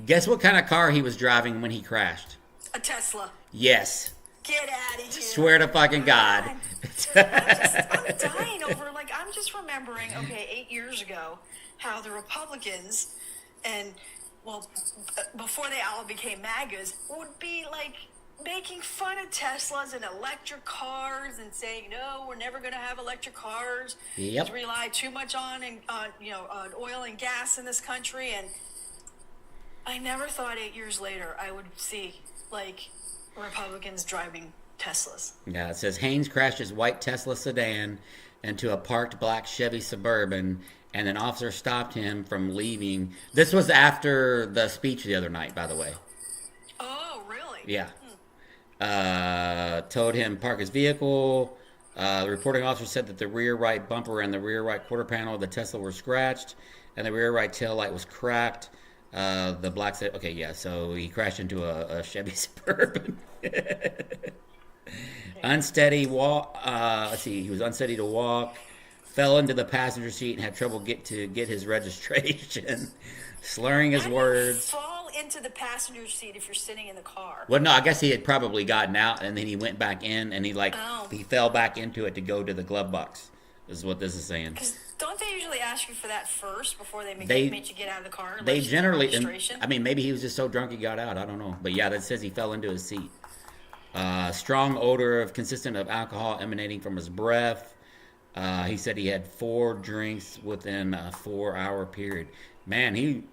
Guess what kind of car he was driving when he crashed? A Tesla. Yes. Get out of here. Swear to fucking God. I'm dying over, I'm just remembering, 8 years ago, how the Republicans and before they all became MAGAs, would be like making fun of Teslas and electric cars and saying, no, we're never going to have electric cars. Yep. We rely too much on oil and gas in this country. And I never thought 8 years later I would see like Republicans driving Teslas. Yeah, it says Haynes crashed his white Tesla sedan into a parked black Chevy Suburban, and an officer stopped him from leaving. This was after the speech the other night, by the way. Oh, really? Yeah. Told him park his vehicle. The reporting officer said that the rear right bumper and the rear right quarter panel of the Tesla were scratched, and the rear right tail light was cracked. The black said, okay, yeah, so he crashed into a Chevy Suburban. Unsteady walk. Let's see, he was unsteady to walk. Fell into the passenger seat and had trouble get his registration. Slurring his words. Fall into the passenger seat if you're sitting in the car. Well, no, I guess he had probably gotten out and then he went back in and he fell back into it to go to the glove box. Is what this is saying. Because don't they usually ask you for that first before they make you get out of the car? They generally. I mean, maybe he was just so drunk he got out. I don't know, but yeah, that says he fell into his seat. Strong odor consistent of alcohol emanating from his breath. He said he had 4 drinks within a 4-hour period. Man, he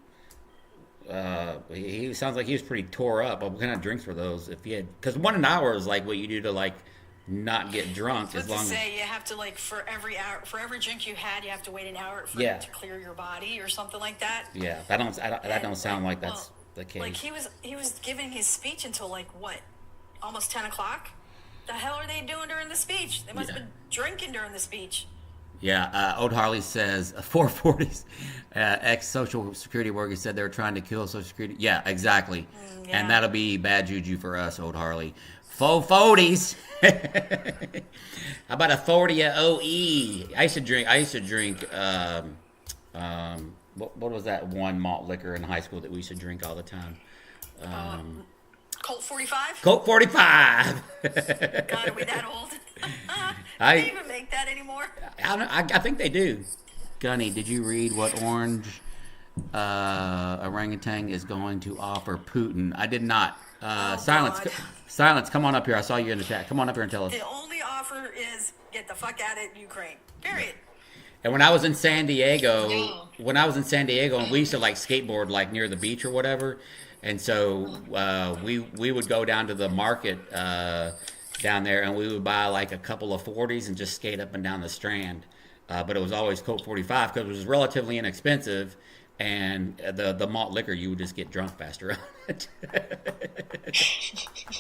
sounds like he was pretty tore up. What kind of drinks were those? If he had, because 1 hour is like what you do to like not get drunk. As long as you have to like for every drink you had, you have to wait an hour for it to clear your body or something like that. Yeah, that don't sound like that's the case. Like he was giving his speech until like what, almost 10 o'clock. The hell are they doing during the speech? They must have been drinking during the speech. Yeah, Old Harley says 440s. Ex-Social Security worker said they were trying to kill Social Security. Yeah, exactly. Yeah. And that'll be bad juju for us, Old Harley. 440s. How about a 40 of OE? I used to drink. What was that one malt liquor in high school that we used to drink all the time? Colt 45? Colt 45. God, are we that old? Do they even make that anymore? I think they do. Gunny, did you read what orange orangutan is going to offer Putin? I did not. Silence, come on up here. I saw you in the chat. Come on up here and tell us. The only offer is get the fuck out of Ukraine. Period. And when I was in San Diego, and we used to like skateboard like near the beach or whatever, and so we would go down to the market down there, and we would buy like a couple of 40s and just skate up and down the Strand. But it was always Colt 45 because it was relatively inexpensive, and the malt liquor you would just get drunk faster on it.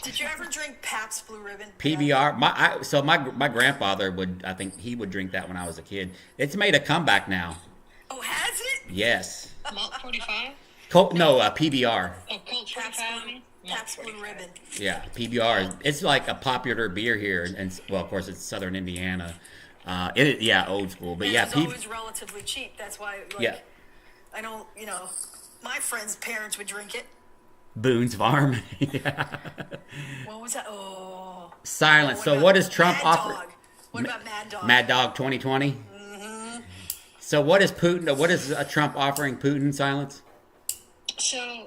Did you ever drink Pabst Blue Ribbon? PBR. My grandfather I think he would drink that when I was a kid. It's made a comeback now. Oh, has it? Yes. Malt 45? PBR. Oh, Colt 45? Pabst Blue Ribbon. Yeah, PBR. It's like a popular beer here, and well, of course, it's Southern Indiana. Old school, but it's always relatively cheap. That's why. Yeah. I don't. My friends' parents would drink it. Boone's Farm. Yeah. What was that? Oh. Silence. So what does Trump offer? What about Mad Dog? Mad Dog 2020. Mm-hmm. So what is Putin? What is Trump offering Putin? Silence. So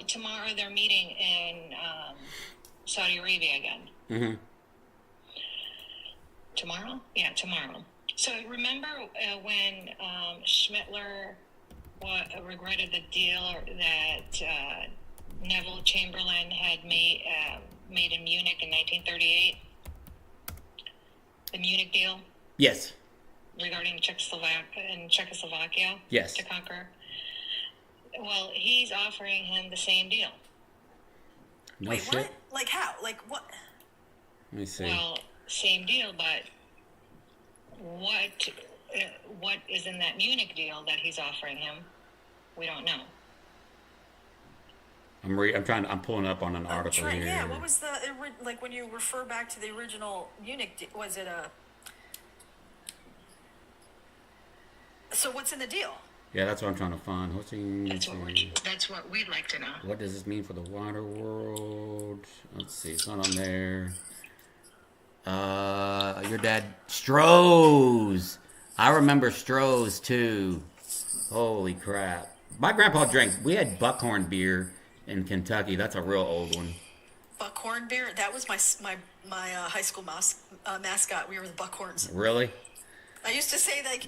tomorrow they're meeting in Saudi Arabia again. Mm-hmm. Tomorrow? Yeah, tomorrow. So remember when Schmittler regretted the deal that Neville Chamberlain had made in Munich in 1938? The Munich deal? Yes. Regarding Czechoslovakia? Yes. To conquer? Well, he's offering him the same deal. No Wait, shit. what? Like how? Like what? Let me see. Well, same deal, but what is in that Munich deal that he's offering him? We don't know. I'm pulling up on an article here. Yeah, what was when you refer back to the original Munich? Was it a? So what's in the deal? Yeah, that's what I'm trying to find. That's what we'd like to know. What does this mean for the wider world? Let's see. It's not on there. Your dad, Stroh's. I remember Stroh's too. Holy crap. My grandpa drank. We had Buckhorn beer in Kentucky. That's a real old one. Buckhorn beer. That was my high school mascot. We were the Buckhorns. Really? I used to say like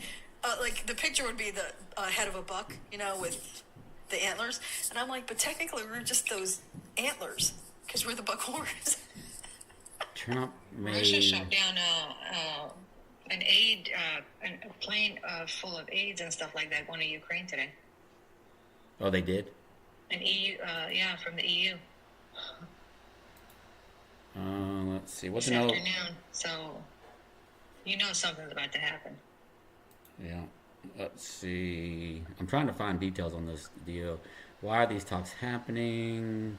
the picture would be the head of a buck, with the antlers, and I'm like, but technically we're just those antlers because we're the Buckhorns. Trump Russia made. shut down an aid, a plane full of aids and stuff like that going to Ukraine today. Oh, they did. An EU, yeah, from the EU Let's see. What's this another? afternoon. So something's about to happen. Yeah. Let's see. I'm trying to find details on this deal. Why are these talks happening?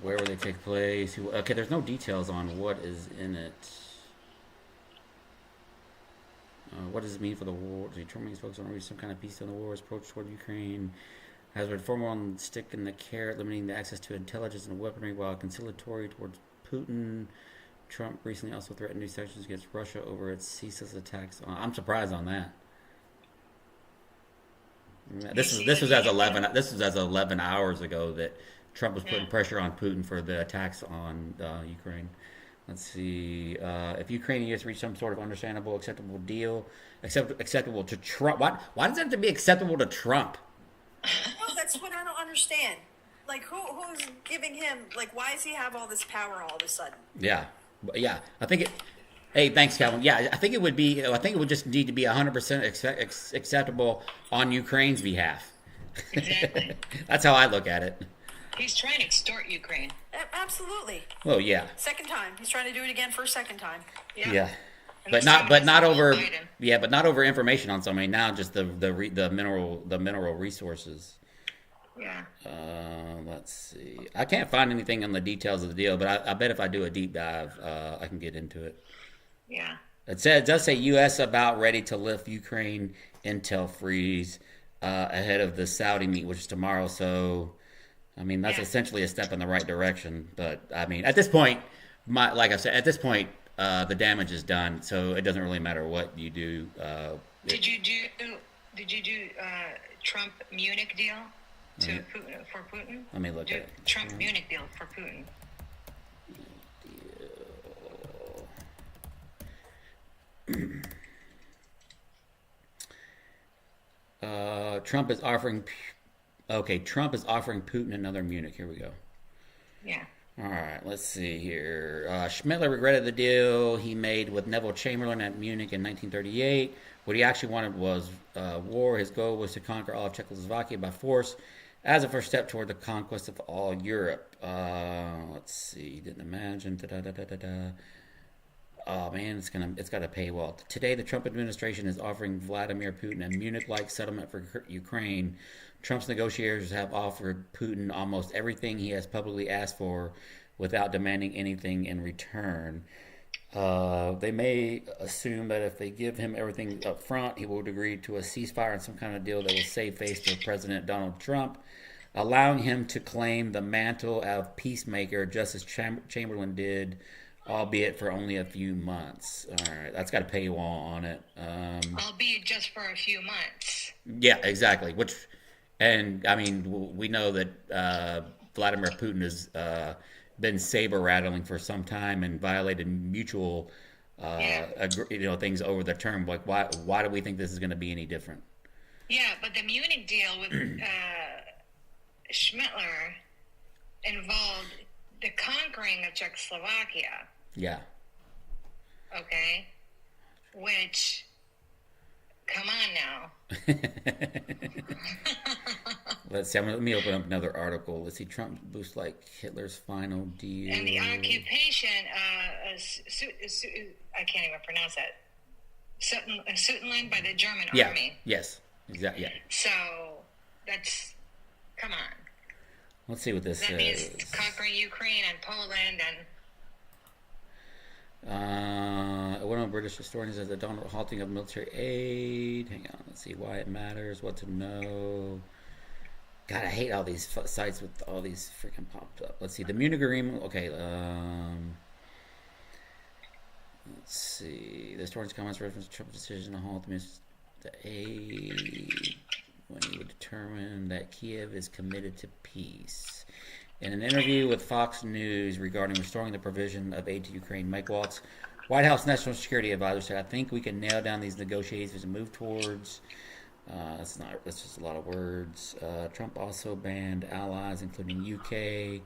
Where will they take place? Okay, there's no details on what is in it. What does it mean for the war? The Germany's focus on reaching some kind of peace in the war's approach toward Ukraine has been formal on stick in the carrot, limiting the access to intelligence and weaponry while conciliatory towards Putin. Trump recently also threatened new sanctions against Russia over its ceaseless attacks. I'm surprised on that. This was as 11 hours ago that Trump was putting pressure on Putin for the attacks on Ukraine. Let's see. If Ukraine and U.S. reach some sort of understandable, acceptable deal, acceptable to Trump. Why does it have to be acceptable to Trump? No, that's what I don't understand. Like, who's giving him? Like, why does he have all this power all of a sudden? Yeah. I think it. Hey, thanks, Calvin. Yeah, I think it would be. I think it would just need to be 100% acceptable on Ukraine's behalf. Exactly. That's how I look at it. He's trying to extort Ukraine. Absolutely. Well, yeah. Second time. He's trying to do it again for a second time. Yeah. And But this not, time but it's not all over. Biden. Yeah, but not over information on somebody. Now, just the mineral resources. Yeah. Let's see. I can't find anything on the details of the deal, but I bet if I do a deep dive, I can get into it. Yeah. It does say U.S. about ready to lift Ukraine intel freeze ahead of the Saudi meet, which is tomorrow. So, I mean, that's essentially a step in the right direction. But I mean, at this point, like I said, the damage is done, so it doesn't really matter what you do. Did you do Trump Munich deal Putin, for Putin? Let me look at it. Trump Munich deal for Putin. Trump is offering. Okay, Trump is offering Putin another Munich. Here we go. Yeah. All right, let's see here. Schmittler regretted the deal he made with Neville Chamberlain at Munich in 1938. What he actually wanted was war. His goal was to conquer all of Czechoslovakia by force as a first step toward the conquest of all Europe. Let's see. Didn't imagine. Oh man, it's got to pay well. Today, the Trump administration is offering Vladimir Putin a Munich-like settlement for Ukraine. Trump's negotiators have offered Putin almost everything he has publicly asked for without demanding anything in return. They may assume that if they give him everything up front, he will agree to a ceasefire and some kind of deal that will save face to President Donald Trump, allowing him to claim the mantle of peacemaker just as Chamberlain did, albeit for only a few months. All right, that's got a paywall on it. Albeit just for a few months. Yeah, exactly. And I mean, we know that Vladimir Putin has been saber rattling for some time and violated mutual, things over the term. Like, why do we think this is going to be any different? Yeah, but the Munich deal with Schmittler involved the conquering of Czechoslovakia. Yeah. Okay. Which, come on now. Let's see. Let me open up another article. Let's see. Trump boosts like Hitler's final deal. And the occupation, I can't even pronounce that. Sudetenland by the German army. Yes. Exactly. Yeah. So that's, come on. Let's see what this That says. means conquering Ukraine and Poland and. One of the British historians says the Donald halting of military aid. Hang on, let's see why it matters. What to know. God, I hate all these sites with all these freaking popped up. Let's see the Munich Agreement. Okay, let's see. The historian's comments reference Trump's decision to halt the aid. when he would determine that Kiev is committed to peace. In an interview with Fox News regarding restoring the provision of aid to Ukraine, Mike Waltz, White House National Security Advisor, said, "I think we can nail down these negotiations and move towards." That's just a lot of words. Trump also banned allies, including UK.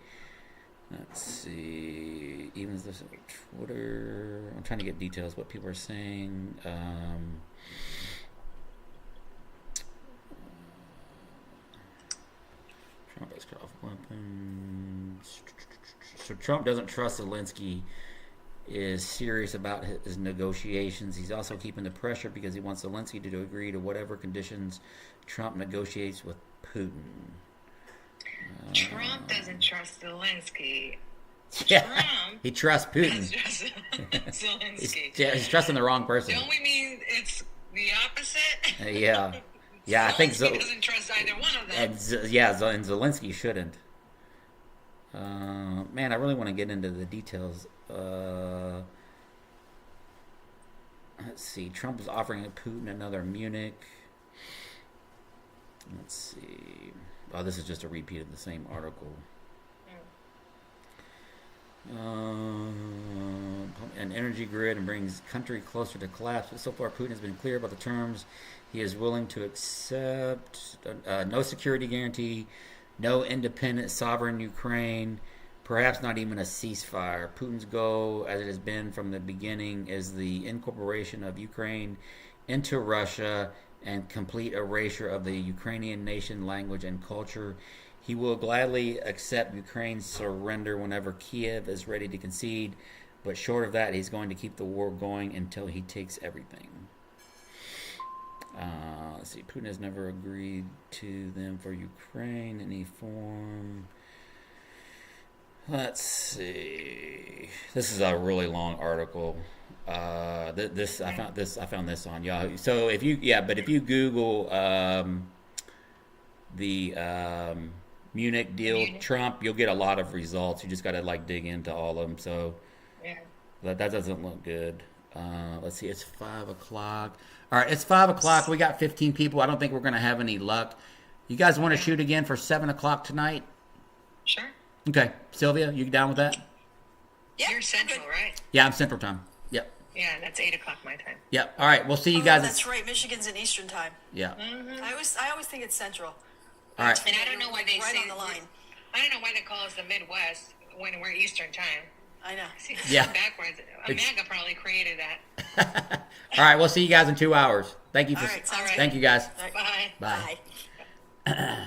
Let's see. Even this on Twitter. I'm trying to get details what people are saying. Trump has cut off weapons. So Trump doesn't trust Zelensky. Is serious about his negotiations. He's also keeping the pressure because he wants Zelensky to agree to whatever conditions Trump negotiates with Putin. Trump doesn't trust Zelensky. Yeah, Trump he trusts Putin. Zelensky. He's trusting the wrong person. Don't we mean it's the opposite? Yeah, I think so. Zelensky doesn't trust either one of them. And Zelensky shouldn't. Man, I really want to get into the details. Let's see. Trump is offering Putin another Munich. Let's see. Oh, this is just a repeat of the same article. An energy grid and brings country closer to collapse. But so far, Putin has been clear about the terms he is willing to accept. No security guarantee, no independent, sovereign Ukraine, perhaps not even a ceasefire. Putin's goal, as it has been from the beginning, is the incorporation of Ukraine into Russia and complete erasure of the Ukrainian nation, language, and culture. He will gladly accept Ukraine's surrender whenever Kiev is ready to concede, but short of that, he's going to keep the war going until he takes everything. Let's see. Putin has never agreed to them for Ukraine in any form. Let's see. This is a really long article. I found this on Yahoo. So if you Google the Munich deal, Trump, you'll get a lot of results. You just got to dig into all of them. So that doesn't look good. Let's see. It's 5 o'clock. All right, it's 5 o'clock. We got 15 people. I don't think we're going to have any luck. You guys want to shoot again for 7 o'clock tonight? Sure. Okay. Sylvia, you down with that? Yeah, You're Central, right? Yeah, I'm Central Time. Yep. Yeah, that's 8 o'clock my time. Yep. All right. We'll see you guys. That's right. Michigan's in Eastern time. Yeah. Mm-hmm. I always think it's Central. All right. And I don't know why they right say on the line. I don't know why they call us the Midwest when we're Eastern time. I know. See, Yeah. Backwards. America probably created that. All right. We'll see you guys in 2 hours. Thank you for. All right, sounds good. Thank you guys. All right. Bye. Bye. Bye.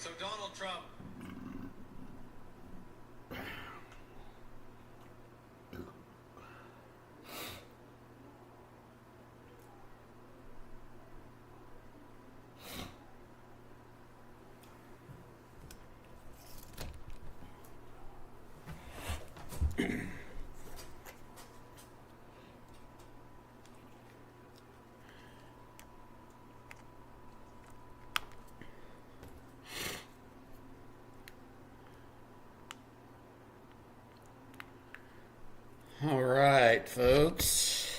So Donald Trump. All right, folks.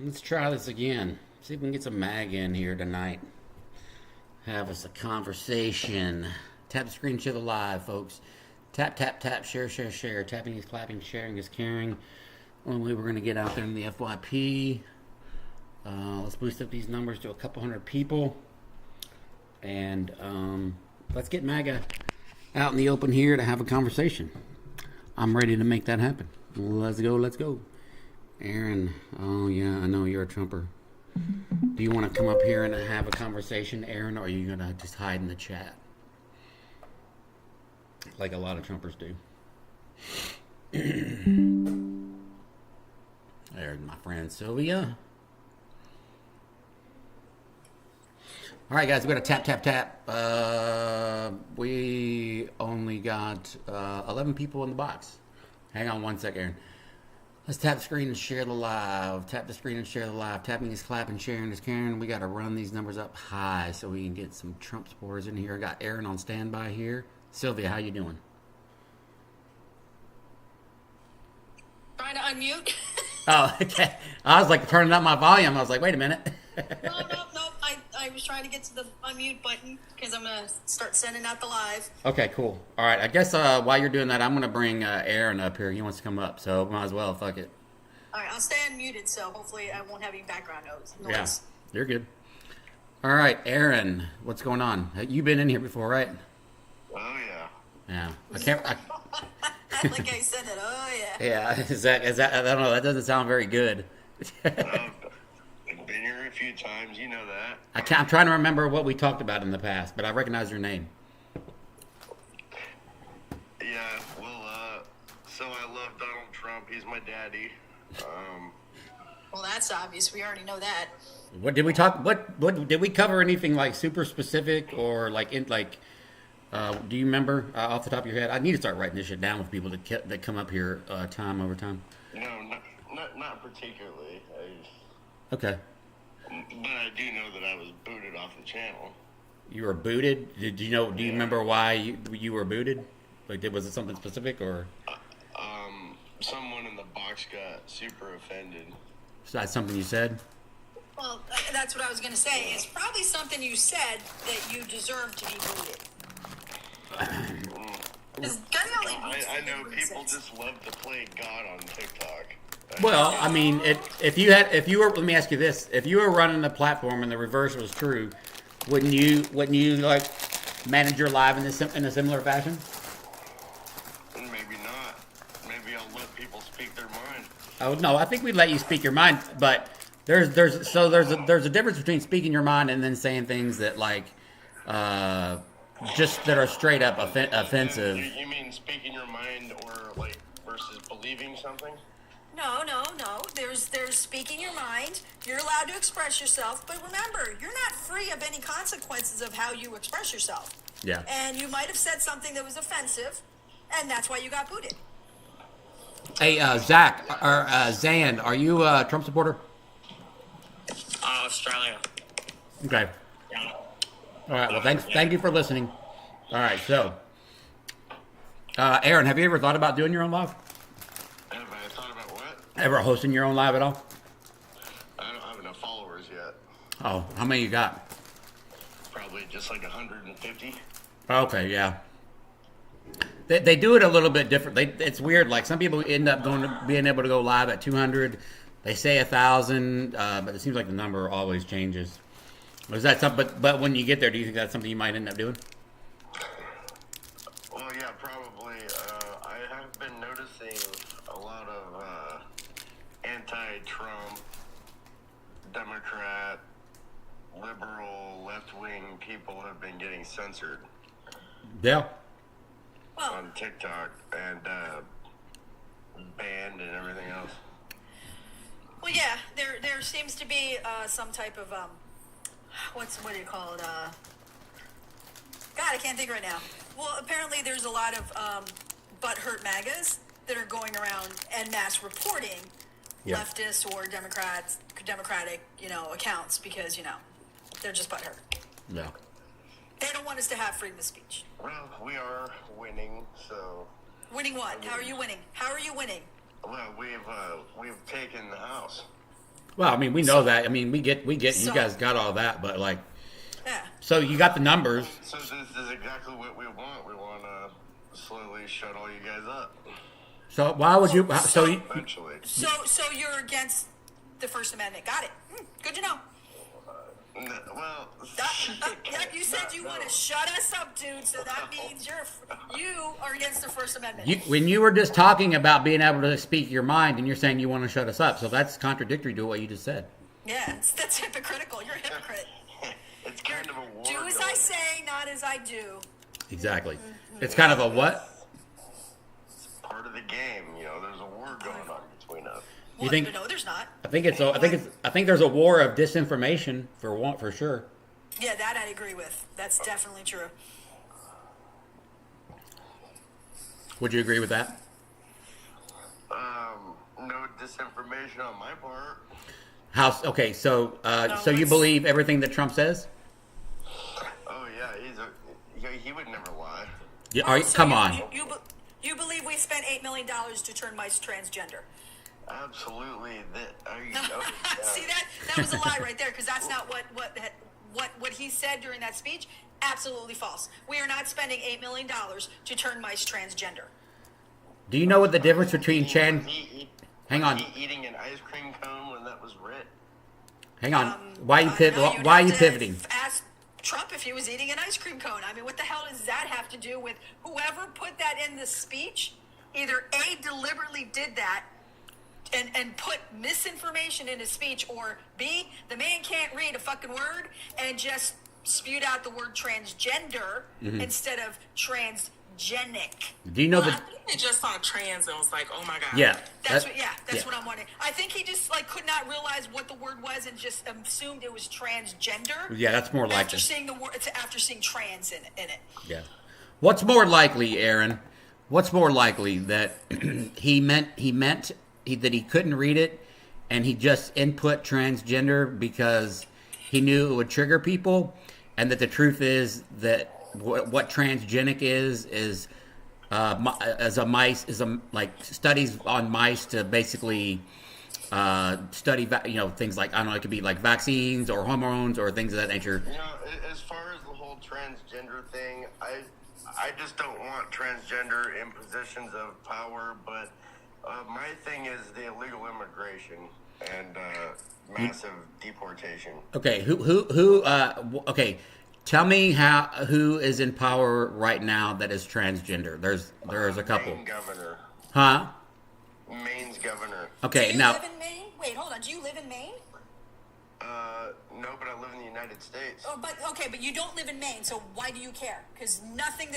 Let's try this again. See if we can get some mag in here tonight. Have us a conversation. Tap the screen, share the live, folks. Tap, tap, tap, share, share, share. Tapping is clapping, sharing is caring. Only way we're going to get out there in the FYP. Let's boost up these numbers to a couple hundred people. And let's get MAGA out in the open here to have a conversation. I'm ready to make that happen. Let's go, let's go. Aaron, oh yeah, I know you're a Trumper. Do you want to come up here and have a conversation, Aaron, or are you going to just hide in the chat? Like a lot of Trumpers do. There's my friend Sylvia. All right, guys, we got to tap, tap, tap. We only got 11 people in the box. Hang on one sec, Aaron. Let's tap the screen and share the live. Tap the screen and share the live. Tapping is clapping, sharing is caring. We got to run these numbers up high so we can get some Trump supporters in here. I got Aaron on standby here. Sylvia, how you doing? Trying to unmute. Oh, okay. I was like turning up my volume. I was like, wait a minute. No. I was trying to get to the unmute button because I'm going to start sending out the live. Okay, cool. All right. I guess while you're doing that, I'm going to bring Aaron up here. He wants to come up, so might as well. Fuck it. All right, I'll stay unmuted, so hopefully I won't have any background noise. Yeah, you're good. All right, Aaron, what's going on? You've been in here before, right? Oh yeah. Yeah. I can't. Like I said that. Oh yeah. Yeah. Is that? I don't know. That doesn't sound very good. I've been here a few times. You know that. I'm trying to remember what we talked about in the past, but I recognize your name. Yeah. Well, so I love Donald Trump. He's my daddy. Well, that's obvious. We already know that. What did we talk? What did we cover? Anything like super specific or like in like? Do you remember off the top of your head? I need to start writing this shit down with people that come up here time over time. No, not particularly. Okay. But I do know that I was booted off the channel. You were booted. Do you remember why you were booted? Like, was it something specific or? Someone in the box got super offended. Is that something you said? Well, that's what I was going to say. It's probably something you said that you deserve to be booted. I know people just love to play God on TikTok. Well, I mean, if you were, let me ask you this: if you were running the platform and the reverse was true, wouldn't you like manage your live in a similar fashion? Maybe not. Maybe I'll let people speak their mind. Oh no, I think we'd let you speak your mind, but there's a difference between speaking your mind and then saying things that like just that are straight up offensive. You mean speaking your mind or like versus believing something? No. There's speaking your mind. You're allowed to express yourself, but remember, you're not free of any consequences of how you express yourself. Yeah. And you might have said something that was offensive, and that's why you got booted. Hey, Zach or Zan, are you a Trump supporter? Australia. Okay. Yeah. All right. Well, thank you for listening. All right. So, Aaron, have you ever thought about doing your own live? Have I thought about what? Ever hosting your own live at all? I don't have enough followers yet. Oh, how many you got? Probably just like 150. Okay, yeah. They do it a little bit different. It's weird. Like some people end up being able to go live at 200. They say 1,000, but it seems like the number always changes. Was that something? But when you get there, do you think that's something you might end up doing? Well, yeah, probably. I have been noticing a lot of anti-Trump, Democrat, liberal, left-wing people have been getting censored Yeah. Well, on TikTok and banned and everything else. well, yeah. There seems to be some type of what do you call it? God, I can't think right now. Well, apparently there's a lot of butthurt MAGAs that are going around en masse reporting leftist or democratic, accounts because they're just butthurt. Yeah. They don't want us to have freedom of speech. Well, we are winning, so. Winning what? How are you winning? How are you winning? Well, we've taken the house. Well, I mean, we know that. I mean, we get. So- You guys got all that, but like, Yeah. so you got the numbers. So this is exactly what we want. We want to slowly shut all you guys up. So why would you? So you, Eventually. So you're against the First Amendment. Got it. Good to know. Well, You said you want to shut us up, dude. So that means you are against the First Amendment. when you were just talking about being able to speak your mind, and you're saying you want to shut us up, so that's contradictory to what you just said. Yeah, that's hypocritical. You're a hypocrite. it's kind of a war. Do as I say, not as I do. Exactly. It's kind of a what? Part of the game, there's a war going on between us. You think? No, there's not. I think there's a war of disinformation for sure. Yeah, that I agree with. That's definitely true. Would you agree with that? No disinformation on my part. How? Okay, so so you let's- believe everything that Trump says? Oh yeah, he would never lie. Yeah, So come you- on. You believe we spent $8 million to turn mice transgender? Absolutely. See that was a lie right there because that's not what he said during that speech. Absolutely false. We are not spending $8 million to turn mice transgender. Do you know what the difference between Hang on. Was he eating an ice cream cone when that was writ? Hang on. Why are you I don't know, you'd Why are have you to pivoting? Ask Trump if he was eating an ice cream cone. I mean, what the hell does that have to do with whoever put that in the speech? Either A, deliberately did that and put misinformation in his speech, or B, the man can't read a fucking word and just spewed out the word transgender instead of transgenic. Do you know I that? think they just saw trans and was like, oh my God. Yeah. That's yeah. what I'm wondering. I think he just could not realize what the word was and just assumed it was transgender. Yeah, that's more After likely. seeing the word, after seeing trans in it. Yeah. What's more likely, Aaron? What's more likely that he meant that he couldn't read it, and he just input transgender because he knew it would trigger people, and that the truth is that what transgenic is like studies on mice to basically study things like, I don't know, it could be like vaccines or hormones or things of that nature. As far as the whole transgender thing, I just don't want transgender in positions of power, but my thing is the illegal immigration and massive deportation. Okay, okay, tell me who is in power right now that is transgender. There's a couple. Maine governor. Huh? Maine's governor. Okay, Do you now live in Maine? Wait, hold on. Do you live in Maine? No, but I live in the United States. Oh, but you don't live in Maine, so why do you care? Because nothing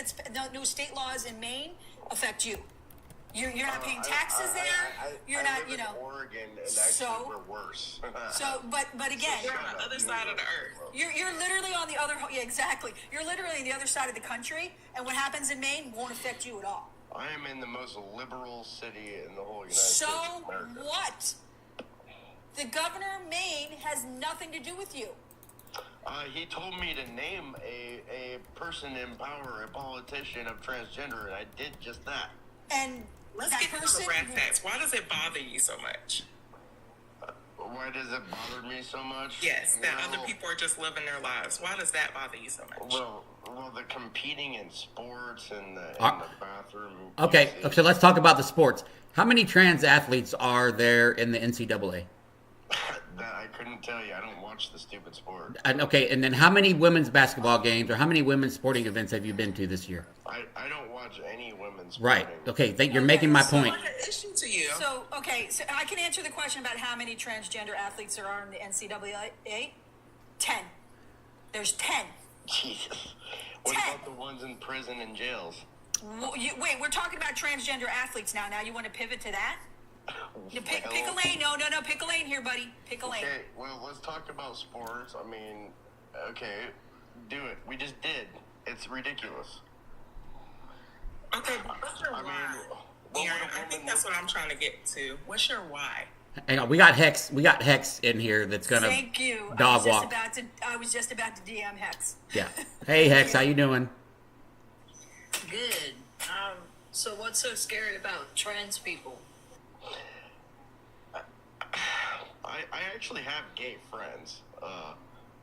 no state laws in Maine affect you. You're not paying taxes there. You're I not, live in Oregon, and actually So- we're worse. But again, You're on the other side of the earth. you're literally on the other. Yeah, exactly. You're literally on the other side of the country, and what happens in Maine won't affect you at all. I am in the most liberal city in the whole United So States of America. what? The governor of Maine has nothing to do with you. He told me to name a person in power, a politician of transgender, and I did just that. And Let's that get to the person. brass tacks. Why does it bother you so much? Why does it bother me so much? Yes, that Well, other people are just living their lives. Why does that bother you so much? Well, the competing in sports and the bathroom. okay, uses. so let's talk about the sports. How many trans athletes are there in the NCAA? That I couldn't tell you. I don't watch the stupid sport. And then how many women's basketball games or how many women's sporting events have you been to this year? I don't watch any women's Right. sporting. Okay, you're making my so- point. What an issue to you? So I can answer the question about how many transgender athletes there are in the NCAA. 10. There's 10. Jesus. What 10. about the ones in prison and jails? Wait, we're talking about transgender athletes now. Now you want to pivot to that? Pick a lane. No. Pick a lane here, buddy. Pick a lane. Okay, well, let's talk about sports. I mean, okay, do it. We just did. It's ridiculous. Okay, but what's your why? Aaron, I think that's what I'm trying to get to. What's your why? Hang on, we got Hex. We got Hex in here that's gonna Thank you. dog walk. I was just about to DM Hex. Yeah. Hey Hex, how you doing? Good. So what's so scary about trans people? I actually have gay friends.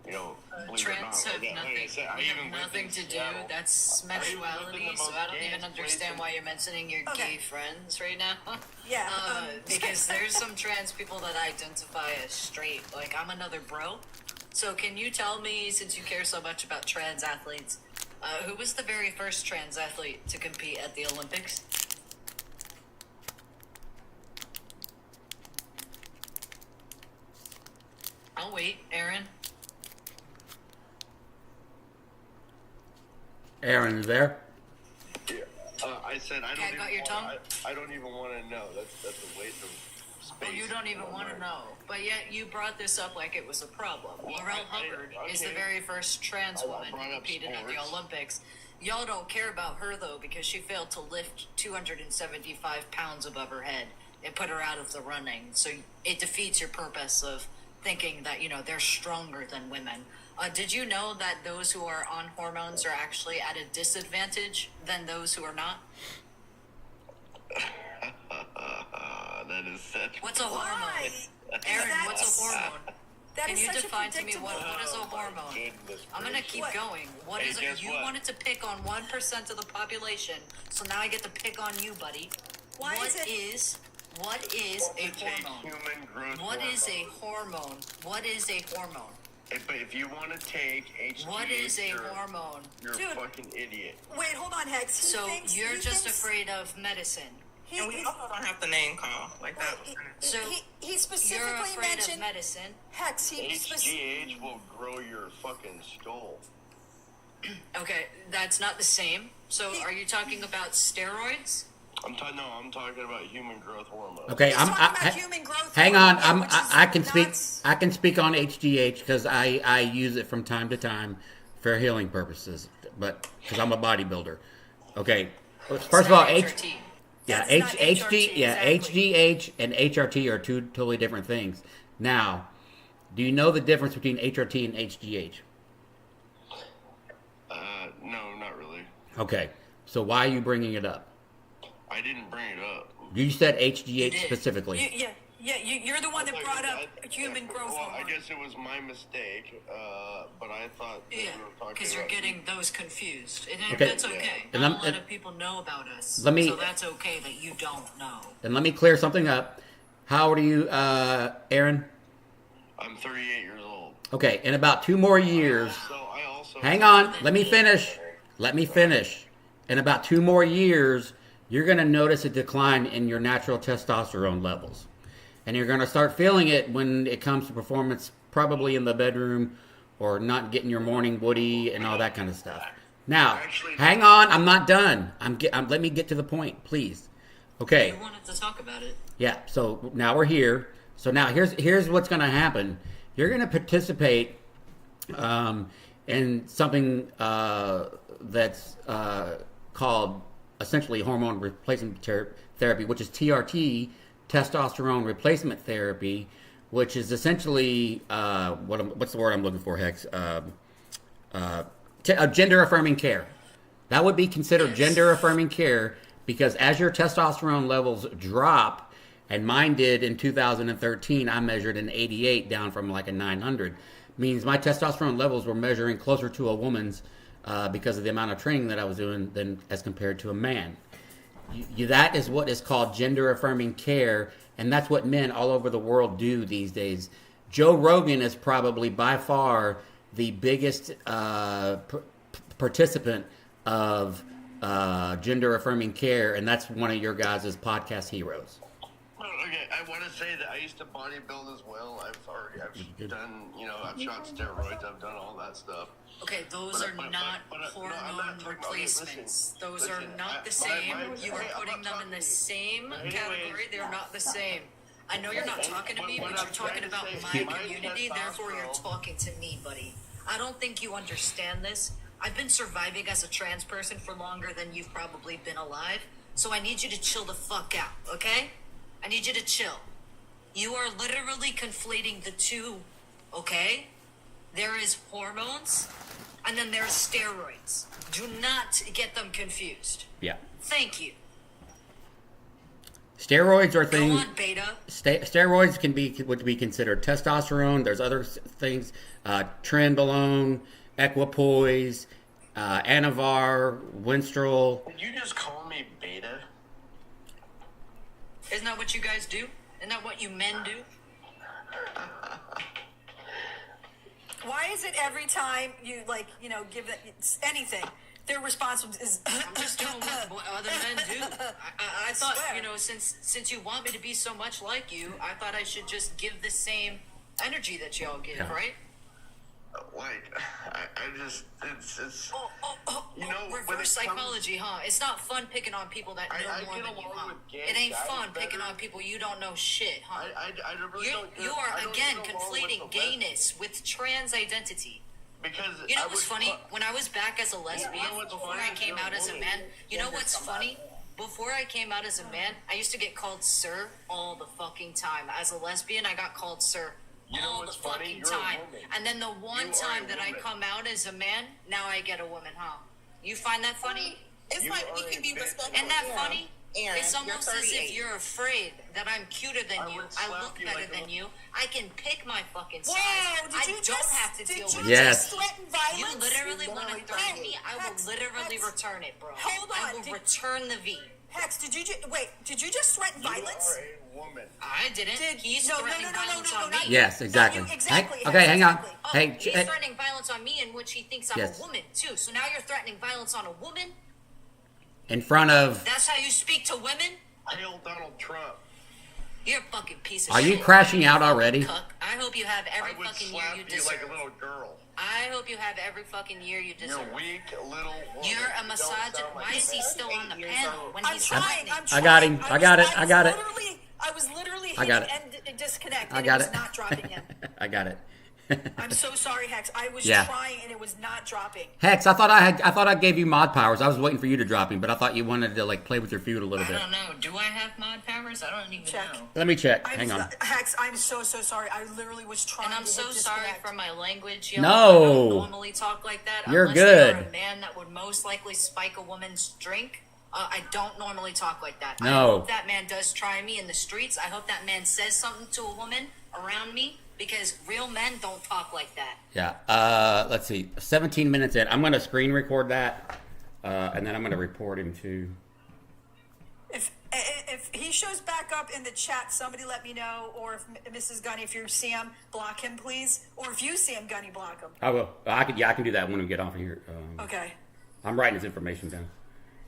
You know, believe it or not. Trans have Like I said, I even lived nothing in to do. Seattle. That's I lived in sexuality. the So most I don't even gayest understand place why you're mentioning your Okay. gay friends right now. Yeah. Because there's some trans people that identify as straight. Like I'm another bro. So can you tell me, since you care so much about trans athletes, who was the very first trans athlete to compete at the Olympics? I'll wait, Aaron. Aaron is there? Yeah. I said I don't Cat even got your wanna, tongue? I don't even want to know. That's a waste of space. Well, you don't even on want my- to know. But yet you brought this up like it was a problem. Well, Laurel Hubbard is the okay. very first trans I woman brought who up competed at the sports. Olympics. Y'all don't care about her, though, because she failed to lift 275 pounds above her head. It put her out of the running. So it defeats your purpose of thinking that, they're stronger than women. Did you know that those who are on hormones are actually at a disadvantage than those who are not? That is such. What's a Why? hormone? Aaron, what's a hormone? That Can is you such a define to me what is a Oh, my hormone? goodness I'm gonna gracious. keep going. What Hey, is guess it? You what? wanted to pick on 1% of the population, so now I get to pick on you, buddy. Why What is it- is a What would take hormone? human growth What is a hormone? hormone? What is a hormone? But if you want to take HGH, What is a you're, hormone? You're Dude. a fucking idiot. Wait, hold on, Hex. He So thinks, you're he just thinks, afraid of medicine. And we also don't have to name call like that. So he You're specifically afraid of mentioned medicine. Hex. He HGH will grow your fucking skull. Okay, that's not the same. So are you talking about steroids? I'm talking about human growth hormone. Okay, He's I'm. talking about human growth Hang on, hormone, which is I can speak. nuts. I can speak on HGH because I use it from time to time for healing purposes, but because I'm a bodybuilder. Okay, first of all, HRT. Yeah, That's not HD, HRT, yeah, exactly. HGH and HRT are two totally different things. Now, do you know the difference between HRT and HGH? No, not really. Okay, so why are you bringing it up? I didn't bring it up. You said You HGH did. specifically. You're the one that brought up human growth Well, I hormone. guess it was my mistake, but I thought that Yeah, we were talking because you're about getting those confused. And Okay. that's okay. And Not lem- a lot of people know about us. let me- so that's okay that you don't know. And let me clear something up. How old are you, Aaron? I'm 38 years old. Okay, in about 2 more years. So I also Hang on, let me finish. Let me finish. In about 2 more years, you're going to notice a decline in your natural testosterone levels. And you're going to start feeling it when it comes to performance, probably in the bedroom or not getting your morning woody and all that kind of stuff. Now, hang on, I'm not done. Let me get to the point, please. Okay. You wanted to talk about it. Yeah, so now we're here. So now here's what's going to happen. You're going to participate in something that's called essentially hormone replacement therapy, which is TRT, testosterone replacement therapy, which is essentially what's the word I'm looking for, Hex? Gender affirming care. That would be considered gender affirming care because as your testosterone levels drop, and mine did in 2013, I measured an 88 down from like a 900. Means my testosterone levels were measuring closer to a woman's because of the amount of training that I was doing than as compared to a man. That is what is called gender affirming care, and that's what men all over the world do these days. Joe Rogan is probably by far the biggest participant of gender affirming care, and that's one of your guys' podcast heroes. Okay, I want to say that I used to bodybuild as well. I've done, I've shot steroids. I've done all that stuff. Okay, those are not hormone replacements. Those are not the same. You are putting them in the same category. They're not the same. I know you're not talking to me, but you're talking about my community. Therefore, you're talking to me, buddy. I don't think you understand this. I've been surviving as a trans person for longer than you've probably been alive. So I need you to chill the fuck out, okay? I need you to chill. You are literally conflating the two, okay? There is hormones, and then there's steroids. Do not get them confused. Yeah. Thank you. Steroids are things. Go on, Beta. Steroids would be considered testosterone. There's other things, trenbolone, equipoise, Anavar, Winstrol. Did you just call me beta? Isn't that what you guys do? Isn't that what you men do? Why is it every time you give it anything, their response is? I'm just doing what other men do. I thought since you want me to be so much like you, I thought I should just give the same energy that y'all give, right? Reverse psychology, huh? It's not fun picking on people that know more than you, huh? It ain't fun picking on people you don't know shit, huh? You are again conflating gayness with trans identity. Because you know what's funny? When I was back as a lesbian, before I came out as a man, you know what's funny? Before I came out as a man, I used to get called sir all the fucking time. As a lesbian, I got called sir all the fucking time. And then the one time that I come out as a man, now I get a woman, huh? You find that funny? It's like we can be respectful. Isn't that funny? Aaron, it's almost as if you're afraid that I'm cuter than you. I look better than you. I can pick my fucking size. I don't have to deal with yes. You literally want to threaten me? I will literally return it, bro. Hold on. I will return the V. Hex, did you just threaten violence? You are a woman. I didn't. He's threatening violence on me. Yes, exactly. Exactly. Okay, hang on. Oh, hey, he's threatening violence on me in which he thinks I'm yes. a woman, too. So now you're threatening violence on a woman? In front of... That's how you speak to women? Hail Donald Trump. You're a fucking piece of Are shit. you crashing out already? Cuck. I hope you have every I would fucking year slap you you deserve. like a little girl. I hope you have every fucking year you deserve. You're weak, little woman. You're a misogynist. Why is he still on the panel when he's threatening? I got him. I got it. I was literally I got hitting end disconnect, I and got it was not dropping him. I got it. I'm so sorry, Hex. I was Yeah. trying, and it was not dropping. Hex, I thought I gave you mod powers. I was waiting for you to drop him, but I thought you wanted to play with your feud a little bit. I don't know. Do I have mod powers? I don't even Check. know. Let me check. Hang on. Hex, I'm so sorry. I literally was trying. And I'm to so hit sorry disconnect. for my language. Y'all. No. I don't normally talk like that. You're unless good. You're a man that would most likely spike a woman's drink. I don't normally talk like that. No. I hope that man does try me in the streets. I hope that man says something to a woman around me, because real men don't talk like that. Yeah. Let's see. 17 minutes in. I'm going to screen record that, and then I'm going to report him to... If he shows back up in the chat, somebody let me know. Or if Mrs. Gunny, if you see him, block him, please. Or if you see him, Gunny, block him. I will. I can do that when we get off of here. Okay. I'm writing his information down.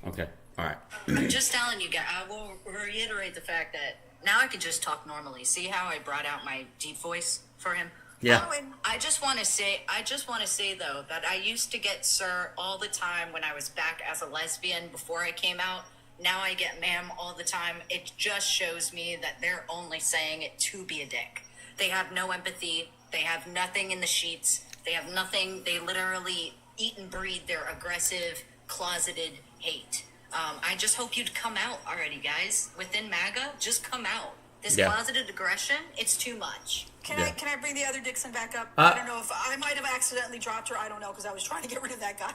Okay. All right. I'm just telling you guys, I will reiterate the fact that now I can just talk normally. See how I brought out my deep voice for him? Yeah. Oh, and I just want to say though that I used to get sir all the time when I was back as a lesbian before I came out. Now I get ma'am all the time. It just shows me that they're only saying it to be a dick. They have no empathy. They have nothing in the sheets. They have nothing. They literally eat and breathe their aggressive, closeted hate. I just hope you'd come out already, guys. Within MAGA, just come out. This closeted aggression, it's too much. Can I bring the other Dixon back up? I don't know if I might have accidentally dropped her. I don't know, because I was trying to get rid of that guy.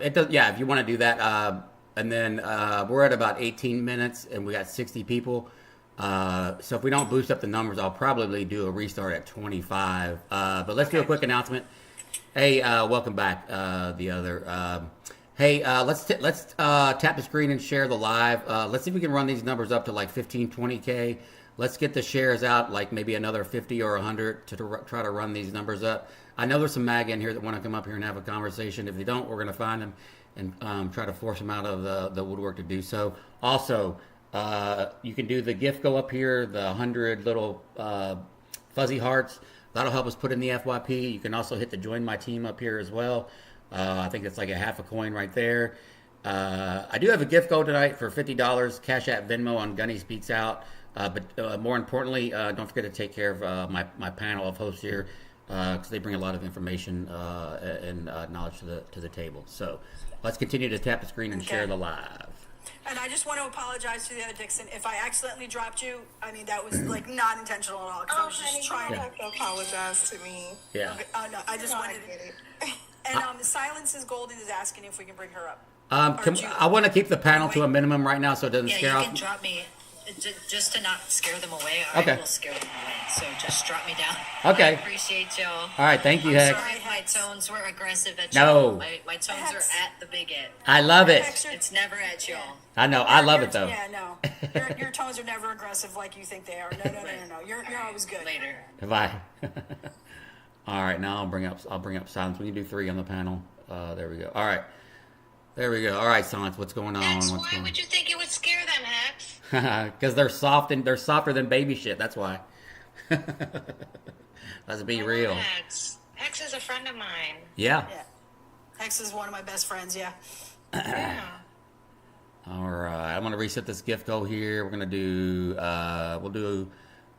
It does. Yeah. If you want to do that, and then we're at about 18 minutes, and we got 60 people. So if we don't boost up the numbers, I'll probably do a restart at 25. But let's do a quick announcement. Hey, welcome back. The other. Hey, let's tap the screen and share the live. Let's see if we can run these numbers up to like 15, 20K. Let's get the shares out like maybe another 50 or 100 to try to run these numbers up. I know there's some MAGA in here that want to come up here and have a conversation. If they don't, we're going to find them and try to force them out of the woodwork to do so. Also, You can do the gift go up here, the 100 little fuzzy hearts. That'll help us put in the FYP. You can also hit the join my team up here as well. I think it's like a half a coin right there. I do have a gift code tonight for $50, Cash App Venmo on Gunny Speaks Out. But more importantly, don't forget to take care of my panel of hosts here, because they bring a lot of information and knowledge to the table. So let's continue to tap the screen and share the live. And I just want to apologize to the other Dixon. If I accidentally dropped you, I mean, that was like not intentional at all. I was just trying to apologize to me. Yeah. Okay, no, I just wanted I get it. And Silence is Golden is asking if we can bring her up. I want to keep the panel to a minimum right now so it doesn't scare you off. can drop me just to not scare them away. Okay. I will scare them away. So just drop me down. Okay. I appreciate y'all. All right, thank you, I'm Hex. sorry if my tones were aggressive at No. y'all. My tones Hex. are at the bigot. I love it. Hex, It's never at y'all. I know. I love it though. Yeah, no. Your tones are never aggressive like you think they are. No. You're always good. Later. Bye. All right, now I'll bring up Silence. We can do 3 on the panel. There we go. All right. There we go. All right, Silence. What's going on? Hex, why would you think it would scare them, Hex? Because they're soft and they're softer than baby shit. That's why. Let's be real. Hex. Hex is a friend of mine. Yeah. Yeah. Hex is one of my best friends, yeah. Yeah. All right. I'm gonna reset this gift go here. We're gonna do. We'll do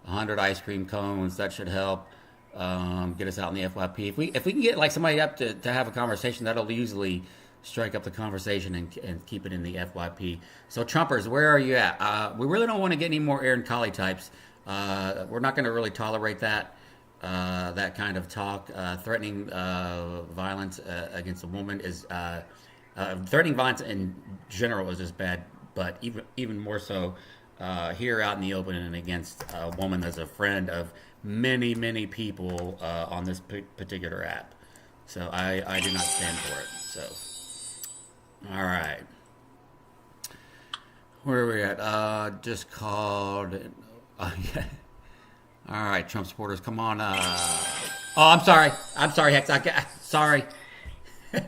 100 ice cream cones. That should help. Get us out in the FYP. If we can get like somebody up to have a conversation, that'll usually strike up the conversation and keep it in the FYP. So Trumpers, where are you at? We really don't want to get any more Aaron Collie types. We're not going to really tolerate that kind of talk. Threatening violence against a woman is threatening violence in general is just bad, but even more so here out in the open and against a woman that's a friend of many people on this particular app. So I do not stand for it. So. All right. Where are we at? Just called. Yeah. All right, Trump supporters, come on. Oh, I'm sorry. Hex. Sorry. All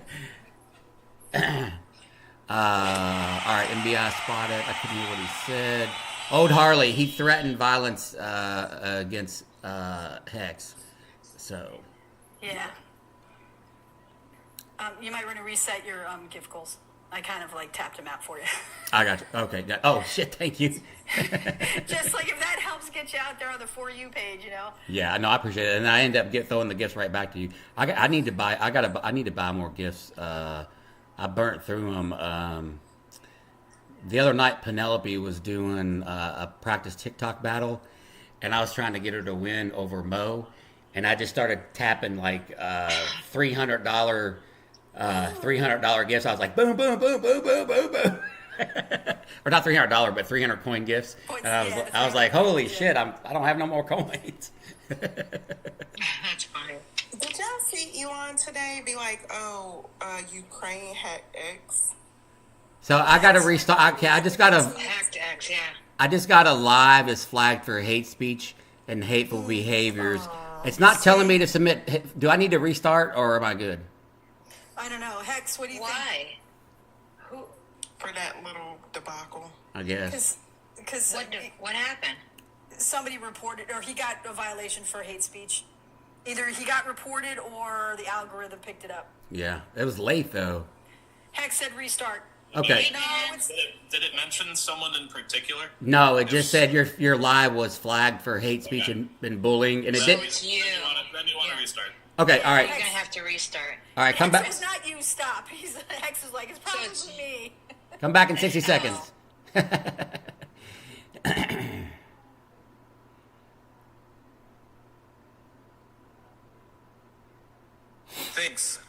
right, MBI spotted. I couldn't hear what he said. Ode Harley, he threatened violence against Hex. So. Yeah. You might want to reset your gift goals. I kind of like tapped him out for you. I got you. Okay. Oh shit! Thank you. Just like if that helps get you out there on the For You page, you know. Yeah, no, I appreciate it, and I end up throwing the gifts right back to you. I need to buy more gifts. I burnt through them. The other night, Penelope was doing a practice TikTok battle, and I was trying to get her to win over Mo, and I just started tapping like $300 gifts. I was like, boom, boom, boom, boom, boom, boom, boom. Or not $300, but 300 coin gifts. And I was like, holy shit, I don't have no more coins. That's funny. Did y'all see Elon today be like, Ukraine hacked X? So I got to restart. I just got to. Hacked X, yeah. I just got a live is flagged for hate speech and hateful behaviors. It's not telling me to submit. Do I need to restart or am I good? I don't know. Hex, what do you think? Why? Who? For that little debacle. I guess. Because What happened? somebody reported, or he got a violation for hate speech. Either he got reported or the algorithm picked it up. Yeah. It was late though. Hex said restart. Okay. No, it's, Did it mention someone in particular? No, it just said your live was flagged for hate speech and bullying, and it did. It's you. Then you want to restart. Okay. All right. You're gonna have to restart. All right. Come Hex back. is not you. Stop. Hex is like it's probably it's- me. Come back in 60 seconds. Thanks.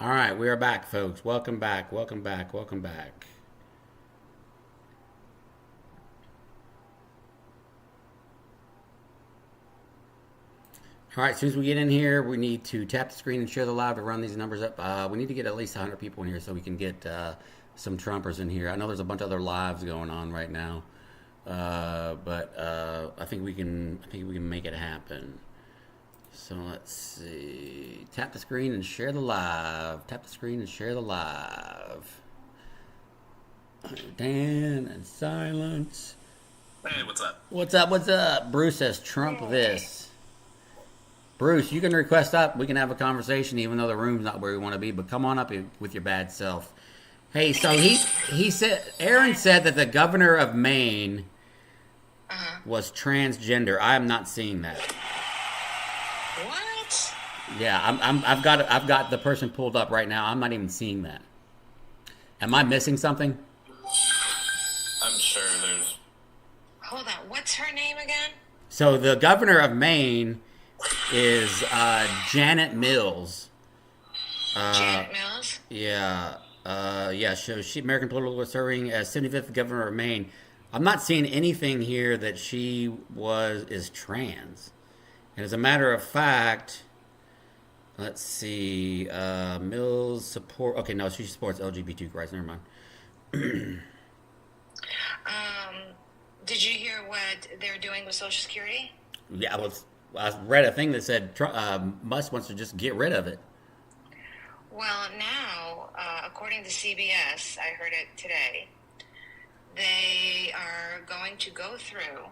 All right, we are back, folks. Welcome back. Welcome back. Welcome back. All right, as soon as we get in here, we need to tap the screen and share the live to run these numbers up. We need to get at least 100 people in here so we can get some Trumpers in here. I know there's a bunch of other lives going on right now, but I think we can. I think we can make it happen. So let's see. Tap the screen and share the live. Tap the screen and share the live. Dan and silence. Hey, what's up? What's up? What's up? Bruce says Trump this. Bruce, you can request up. We can have a conversation, even though the room's not where we want to be. But come on up with your bad self. Hey, so he said Aaron said that the governor of Maine was transgender. I am not seeing that. What? Yeah, I've got the person pulled up right now. I'm not even seeing that. Am I missing something? I'm sure there's. Hold on. What's her name again? So the governor of Maine is Janet Mills. Janet Mills? Yeah. So she American political was serving as 75th governor of Maine. I'm not seeing anything here that she is trans. And as a matter of fact, let's see, Mills support. Okay, no, she supports LGBT rights. Never mind. Did you hear what they're doing with Social Security? Yeah, I read a thing that said Musk wants to just get rid of it. Well, now, according to CBS, I heard it today, they are going to go through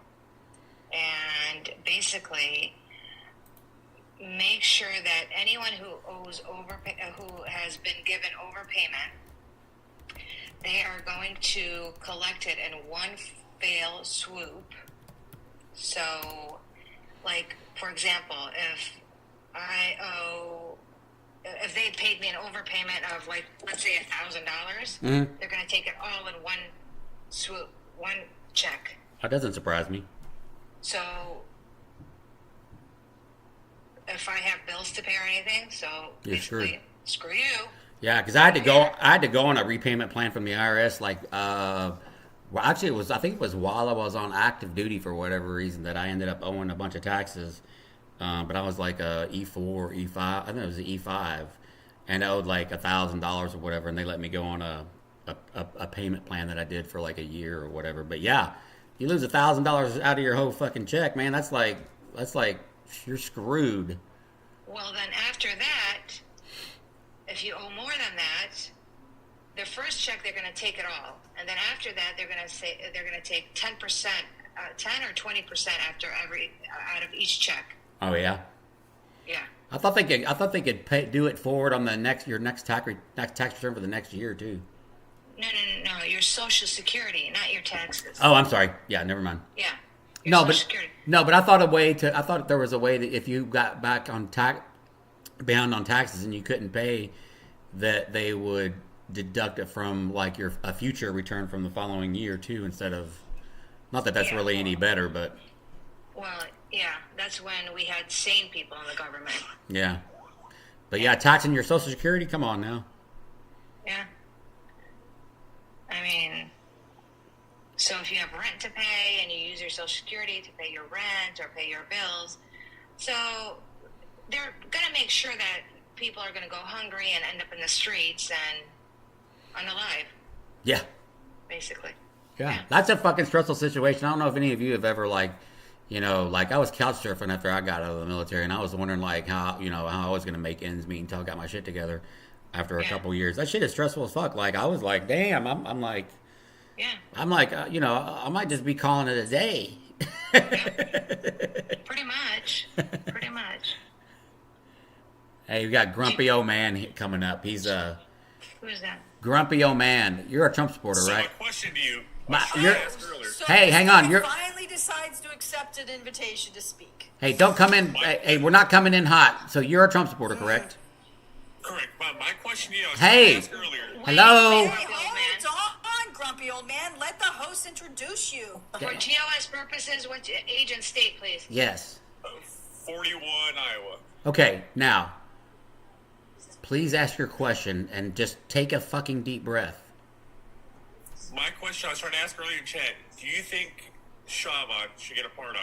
and basically make sure that anyone who who has been given overpayment, they are going to collect it in one fell swoop. So, like, for example, if they paid me an overpayment of, like, let's say $1,000, they're going to take it all in one swoop, one check. That doesn't surprise me. So if I have bills to pay or anything, so You're basically, screw you. Yeah, because I had to go on a repayment plan from the IRS. Like, well, actually, I think it was while I was on active duty for whatever reason that I ended up owing a bunch of taxes. But I was like a E4 or E5. I think it was an E5, and I owed like $1,000 or whatever, and they let me go on a payment plan that I did for like a year or whatever. But yeah, you lose $1,000 out of your whole fucking check, man. That's like you're screwed. Well, then after that, if you owe more than that, the first check they're going to take it all, and then after that they're going to take 10%, 10 or 20% after out of each check. Oh yeah. Yeah. I thought they could do it forward on your next tax return for the next year too. No. Your Social Security, not your taxes. Oh, I'm sorry. Yeah, never mind. Yeah. But I thought there was a way that if you got back on behind on taxes and you couldn't pay, that they would deduct it from like a future return from the following year too, instead of, not that that's really any better, but. Well, yeah, that's when we had sane people in the government. Yeah. But yeah, taxing your Social Security, come on now. Yeah. I mean, so if you have rent to pay and you use your Social Security to pay your rent or pay your bills, so they're going to make sure that people are going to go hungry and end up in the streets and unalive. Yeah. Basically. Yeah. That's a fucking stressful situation. I don't know if any of you have ever like I was couch surfing after I got out of the military, and I was wondering like how I was going to make ends meet until I got my shit together after a couple years. That shit is stressful as fuck. Like I was like, damn, I'm like, I might just be calling it a day. Pretty much. Hey, we got Grumpy Old Man coming up. He's Who is that? Grumpy Old Man. You're a Trump supporter, So right? my question to you. So Hey, hang on. He finally decides to accept an invitation to speak. Hey, don't come in. Hey, we're not coming in hot. So you're a Trump supporter, correct? Correct. My question to you. I was Hey. asked earlier. Hello. Hey, hold on, Grumpy Old Man. Let the host introduce you. For TOS purposes, what's your age and state, please? Yes. 41 Iowa. Okay, now, please ask your question and just take a fucking deep breath. My question I was trying to ask earlier in chat: do you think Chauvin should get a pardon?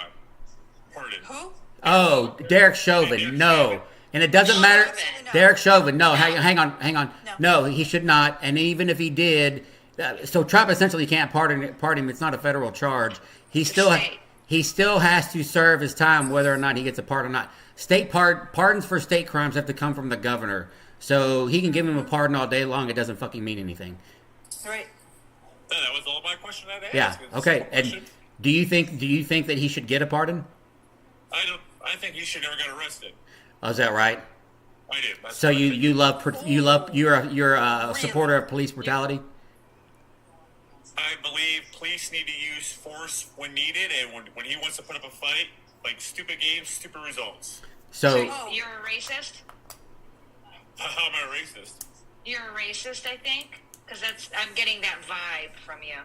Who? Oh, Derek Chauvin, no. And it doesn't matter. No. Derek Chauvin, no. Hang on. No. No, he should not. And even if he did, so Trump essentially can't pardon him. It's not a federal charge. He still has to serve his time, whether or not he gets a pardon or not. State pardons for state crimes have to come from the governor. So he can give him a pardon all day long. It doesn't fucking mean anything. Right. That was all my question I had to Yeah. ask. It's a Okay. simple And question. do you think that he should get a pardon? I think he should never get arrested. Oh, is that right? I do. That's So what I think. you're a supporter of police brutality? I believe police need to use force when needed, and when he wants to put up a fight, like stupid games, stupid results. So You're a racist? How am I a racist? You're a racist, I think? Because I'm getting that vibe from you.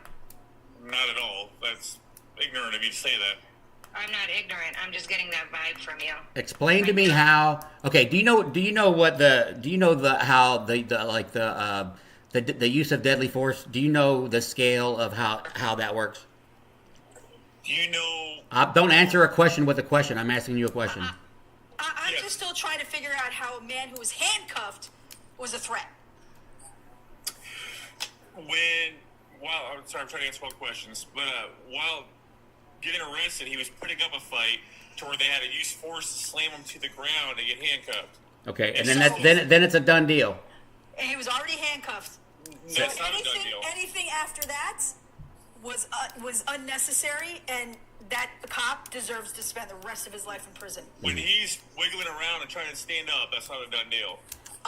Not at all. That's ignorant of you to say that. I'm not ignorant. I'm just getting that vibe from you. explain to me how. Okay, do you know the use of deadly force? Do you know the scale of how that works? Do you know? Don't answer a question with a question. I'm asking you a question. I'm Yes. just still trying to figure out how a man who was handcuffed was a threat. I'm sorry, I'm trying to answer both questions, but while getting arrested, he was putting up a fight to where they had to use force to slam him to the ground to get handcuffed. Okay, and then it's a done deal. And he was already handcuffed. So That's not a done deal. anything after that was unnecessary, and that cop deserves to spend the rest of his life in prison. When he's wiggling around and trying to stand up, that's not a done deal.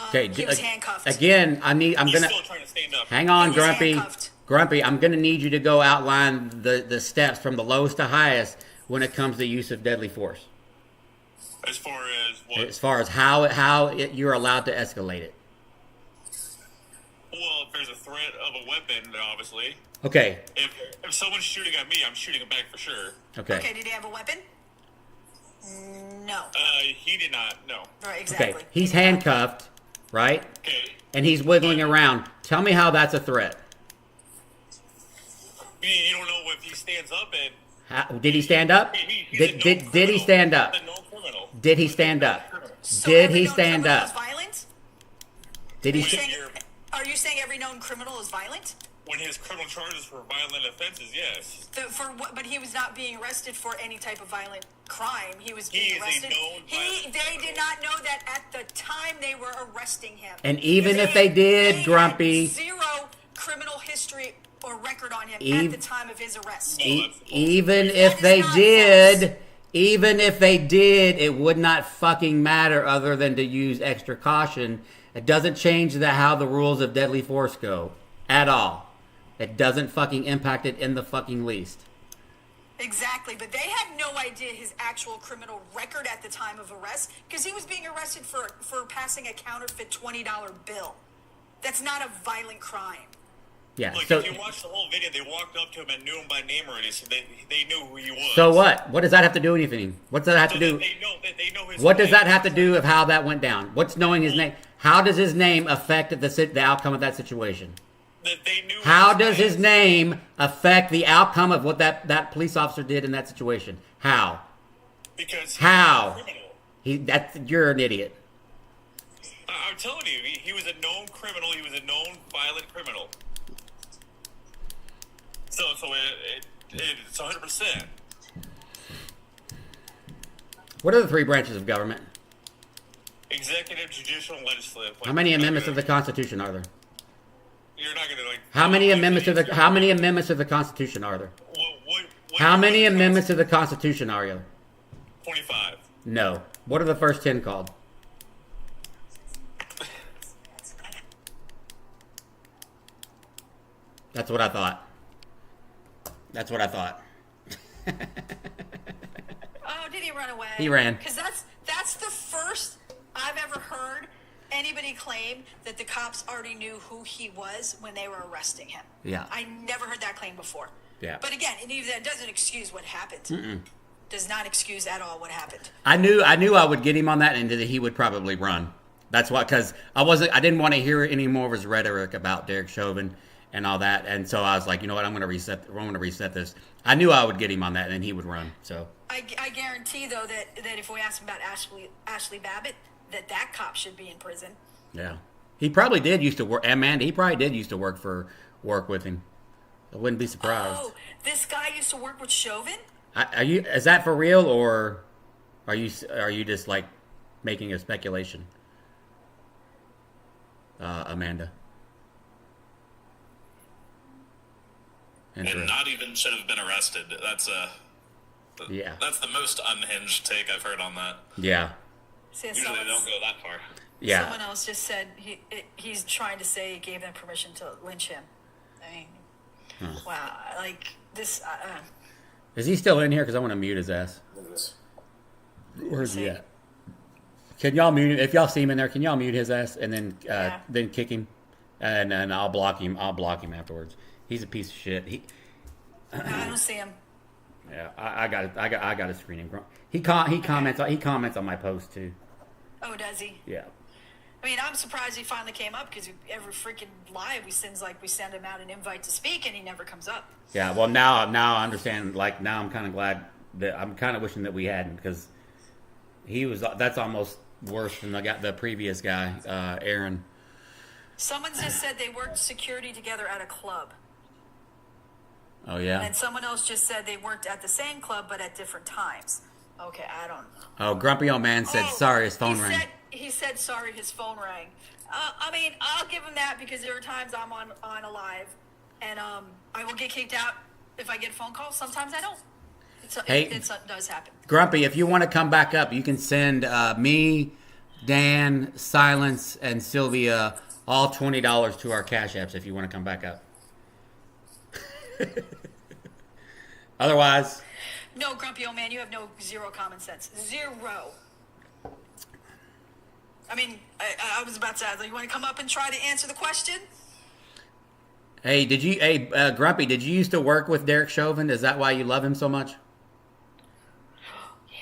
Okay, He was handcuffed. Again, I'm He's gonna still trying to stand up. hang on, He was Grumpy. handcuffed. Grumpy, I'm gonna need you to go outline the steps from the lowest to highest when it comes to use of deadly force. As far as what? As far as how you're allowed to escalate it. Well, if there's a threat of a weapon, then obviously. Okay. If someone's shooting at me, I'm shooting him back for sure. Okay. Okay, did he have a weapon? No. He did not. No. Right, exactly. Okay. He's handcuffed, right? Okay. And he's wiggling around. Tell me how that's a threat. You don't know if he stands up and. Did he stand up? He's a known Did he criminal. stand up? He's a known criminal. Did he stand up? So Did every he known stand criminal up? is violent? Did he? Are you When saying- you're- Are you saying every known criminal is violent? When his criminal charges for violent offenses, yes. But he was not being arrested for any type of violent crime. He was He being is a arrested. known violent They criminal. did not know that at the time they were arresting him. And even if they did, had Grumpy- zero criminal history or record on him Eve- at the time of his arrest. Even That if is they not did, false. even if they did, it would not fucking matter other than to use extra caution. It doesn't change how the rules of deadly force go at all. It doesn't fucking impact it in the fucking least. Exactly, but they had no idea his actual criminal record at the time of arrest because he was being arrested for passing a counterfeit $20 bill. That's not a violent crime. Yeah. Look, So if you watch the whole video, they walked up to him and knew him by name already, so they knew who he was. so what? What does that have to do with anything? What does that have So to do? they know his What does name. that have to do with how that went down? What's knowing his name? How does his name affect the outcome of that situation? That they knew How does his name affect the outcome of what that police officer did in that situation? How? Because he's How? a criminal. You're an idiot. I'm telling you, he was a known criminal. He was a known violent criminal. So it's 100%. What are the three branches of government? Executive, judicial, and legislative. How many amendments to the Constitution are there? You're not gonna like. How many amendments to the Constitution are there? What How many amendments to the Constitution are there? 25. No. What are the first 10 called? That's what I thought. That's what I thought. Oh, did he run away? He ran. Because that's the first I've ever heard anybody claim that the cops already knew who he was when they were arresting him. Yeah. I never heard that claim before. Yeah. But again, that doesn't excuse what happened. Does not excuse at all what happened. I knew I would get him on that and that he would probably run. That's why, because I didn't want to hear any more of his rhetoric about Derek Chauvin and all that, and so I was like, you know what, I'm going to reset this. I knew I would get him on that, and then he would run. So I guarantee though that if we ask him about Ashley Babbitt, that cop should be in prison. yeah, he probably did used to work. Amanda, he probably did used to work with him. I wouldn't be surprised. Oh, this guy used to work with Chauvin? Is that for real, or are you just like making a speculation, Amanda? And not even should have been arrested. That's the most unhinged take I've heard on that. Yeah. Usually they don't go that far. Yeah. Someone else just said he's trying to say he gave them permission to lynch him. I mean, wow, like this. Is he still in here? Because I want to mute his ass. Where's he at? Can y'all mute him? If y'all see him in there, can y'all mute his ass and then kick him, and I'll block him. I'll block him afterwards. He's a piece of shit. I don't see him. Yeah, I got it. I got to screen him. He comments on my post too. Oh, does he? Yeah. I mean, I'm surprised he finally came up because every freaking live we send him out an invite to speak and he never comes up. Yeah. Well, now I understand. Like now, I'm kind of glad that I'm kind of wishing that we hadn't, because that's almost worse than the previous guy, Aaron. Someone just said they worked security together at a club. Oh yeah. And someone else just said they worked at the same club but at different times. Okay, I don't know. Oh, Grumpy Old Man said sorry, his phone rang. He said sorry, his phone rang. I mean, I'll give him that because there are times I'm on a live, and I will get kicked out if I get a phone call. Sometimes I don't. It does happen. Grumpy, if you want to come back up, you can send me, Dan, Silence, and Sylvia all $20 to our Cash Apps if you want to come back up. Otherwise... No, Grumpy Old Man, you have zero common sense. Zero. I mean, I was about to ask, you want to come up and try to answer the question? Hey, Grumpy, did you used to work with Derek Chauvin? Is that why you love him so much? Yeah.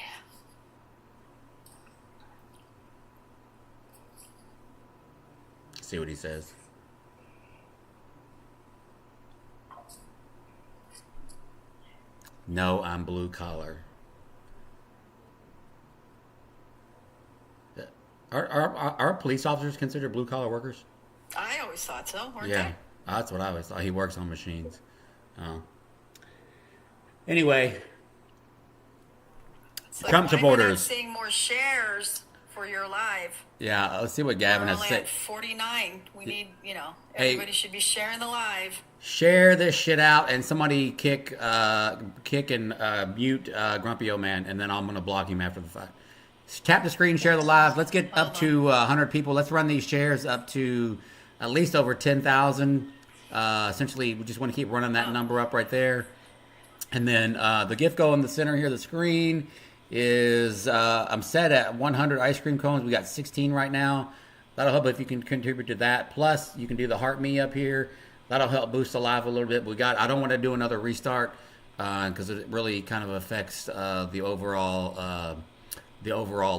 See what he says. No, I'm blue collar. Are police officers considered blue collar workers? I always thought so, weren't they? That's what I always thought. He works on machines. Anyway, Like, Trump supporters. Seeing more shares for your live. Yeah, let's see what Gavin has to say. At 49. We need, everybody should be sharing the live. Share this shit out, and somebody kick and mute Grumpy Old Man, and then I'm gonna block him after the fact. Tap the screen, share the live. Let's get up to 100 people. Let's run these shares up to at least over 10,000. Essentially, we just want to keep running that number up right there. And then the gift goal in the center here of the screen is I'm set at 100 ice cream cones. We got 16 right now. That'll help if you can contribute to that. Plus, you can do the heart me up here. That'll help boost the live a little bit. I don't want to do another restart because it really kind of affects the overall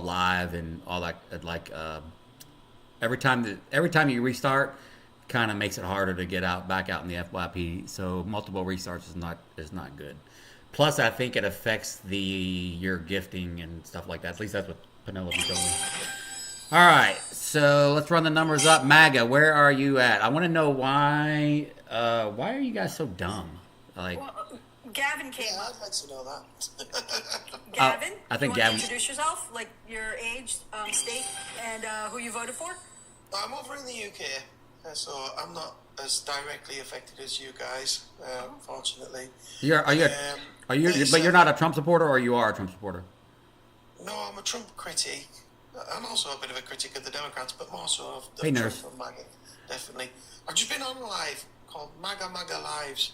live and all that. Like every time you restart, kind of makes it harder to get back out in the FYP. So multiple restarts is not good. Plus, I think it affects your gifting and stuff like that. At least that's what Penelope told me. All right, so let's run the numbers up. MAGA, where are you at? I want to know why are you guys so dumb? Gavin came up. I'd like to know that. Gavin, I think you want Gavin. to introduce yourself, like your age, state, and who you voted for? I'm over in the UK, so I'm not as directly affected as you guys, fortunately. But you're not a Trump supporter, or you are a Trump supporter? No, I'm a Trump critic. I'm also a bit of a critic of the Democrats, but more so of the Hey, Trump nurse. and MAGA, definitely. I've just been on a live called MAGA Lives,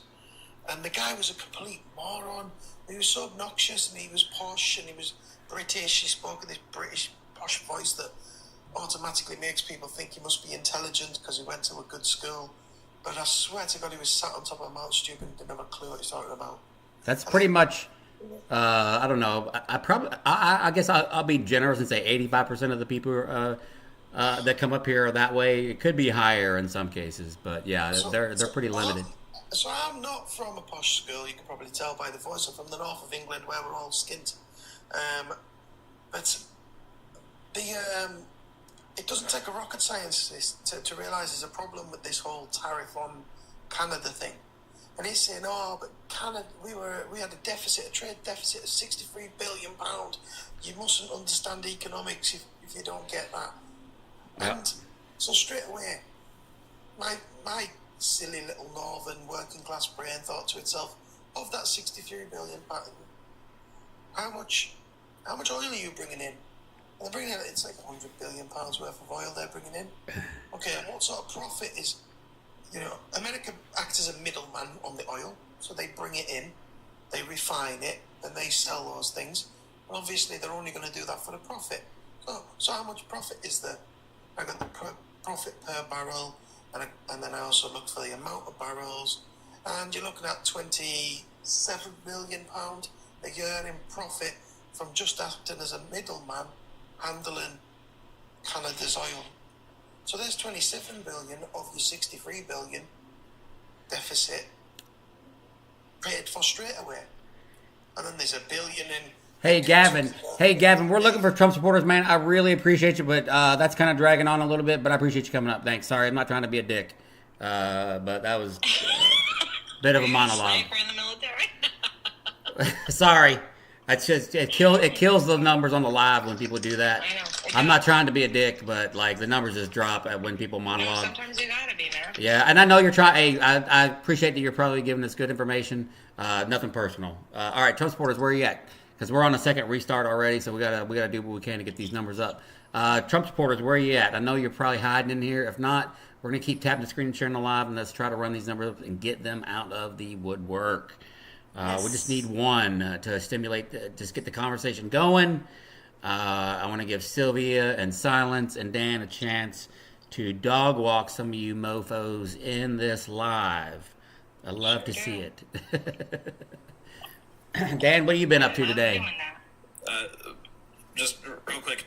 and the guy was a complete moron. He was so obnoxious, and he was posh, and he was British. He spoke in this British posh voice that automatically makes people think he must be intelligent because he went to a good school. But I swear to God, he was sat on top of a Mount stupid and didn't have a clue what he's talking about. That's pretty much. I don't know. I guess I'll be generous and say 85% of the people that come up here that way. It could be higher in some cases, but yeah, they're pretty limited. So I'm not from a posh school. You can probably tell by the voice. I'm from the north of England, where we're all skint. But it doesn't take a rocket scientist to realise there's a problem with this whole tariff on Canada thing. And he's saying, "Oh, but Canada, we had a trade deficit of £63 billion. You mustn't understand economics if you don't get that." Yeah. And so straight away, my silly little northern working class brain thought to itself, of that £63 billion, how much oil are you bringing in? They're bringing in, it's like £100 billion worth of oil they're bringing in. Okay, and what sort of profit is, America acts as a middleman on the oil, so they bring it in, they refine it, and they sell those things. And obviously, they're only going to do that for the profit. So how much profit is there? I got the profit per barrel, and then I also looked for the amount of barrels, and you're looking at £27 million a year in profit from just acting as a middleman handling Canada's oil. So there's 27 billion of your 63 billion deficit paid for straight away. And then there's $1 billion in... Hey, Gavin, we're looking for Trump supporters, man. I really appreciate you, but that's kind of dragging on a little bit, but I appreciate you coming up. Thanks. Sorry, I'm not trying to be a dick. But that was a bit of a monologue. In the military? Sorry. It's just, it kills the numbers on the live when people do that. I know. I'm not trying to be a dick, but like the numbers just drop when people monologue. No, sometimes you gotta be there. Yeah, and I know you're trying. Hey, I appreciate that you're probably giving us good information. Nothing personal. All right, Trump supporters, where are you at? Because we're on a second restart already, so we gotta do what we can to get these numbers up. Trump supporters, where are you at? I know you're probably hiding in here. If not, we're gonna keep tapping the screen and sharing the live, and let's try to run these numbers up and get them out of the woodwork. We just need one to stimulate, just get the conversation going. I want to give Sylvia and Silence and Dan a chance to dog walk some of you mofos in this live. I love to see it. Dan, what have you been up to today? Just real quick,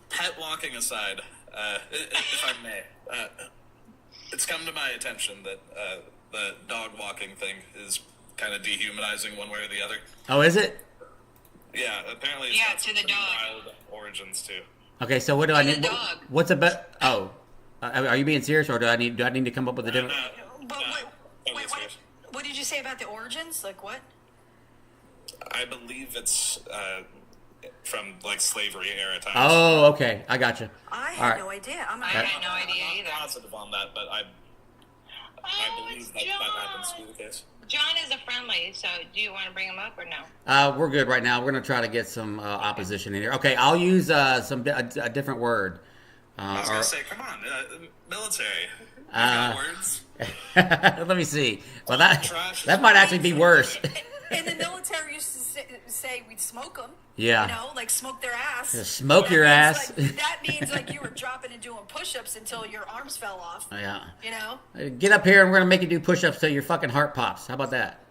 pet walking aside, if I may, it's come to my attention that the dog walking thing is kind of dehumanizing one way or the other. Oh, is it? Yeah, apparently it's got some wild origins too. Okay, so what do I need? What's a bet? Oh, are you being serious, or do I need to come up with a different? Wait, what did you say about the origins? Like what? I believe it's from like slavery era times. Oh, okay, I got you. I had no idea. I had no idea either. I'm not positive on that, but I believe that happens to be the case. John is a friendly, so do you want to bring him up or no? We're good right now. We're going to try to get some opposition in here. Okay, I'll use a different word. I was going to say, come on, military. Words. Let me see. Well, that might actually be worse. In the military, used to say we'd smoke them. Yeah. Like smoke their ass. Just smoke your ass. That means like you were dropping and doing push-ups until your arms fell off. Yeah. Get up here and we're going to make you do push-ups till your fucking heart pops. How about that?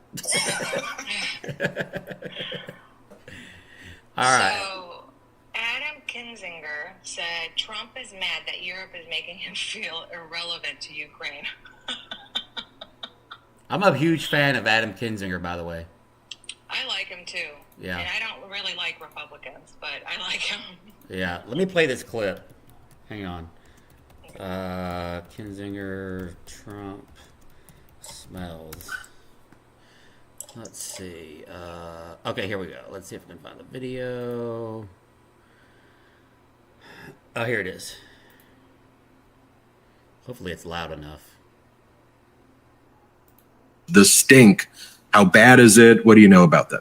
All right. So, Adam Kinzinger said Trump is mad that Europe is making him feel irrelevant to Ukraine. I'm a huge fan of Adam Kinzinger, by the way. I like him too. Yeah. And I don't really like Republicans, but I like him. Yeah. Let me play this clip. Hang on. Kinzinger, Trump, smells. Let's see. Okay, here we go. Let's see if I can find the video. Oh, here it is. Hopefully it's loud enough. The stink. How bad is it? What do you know about that?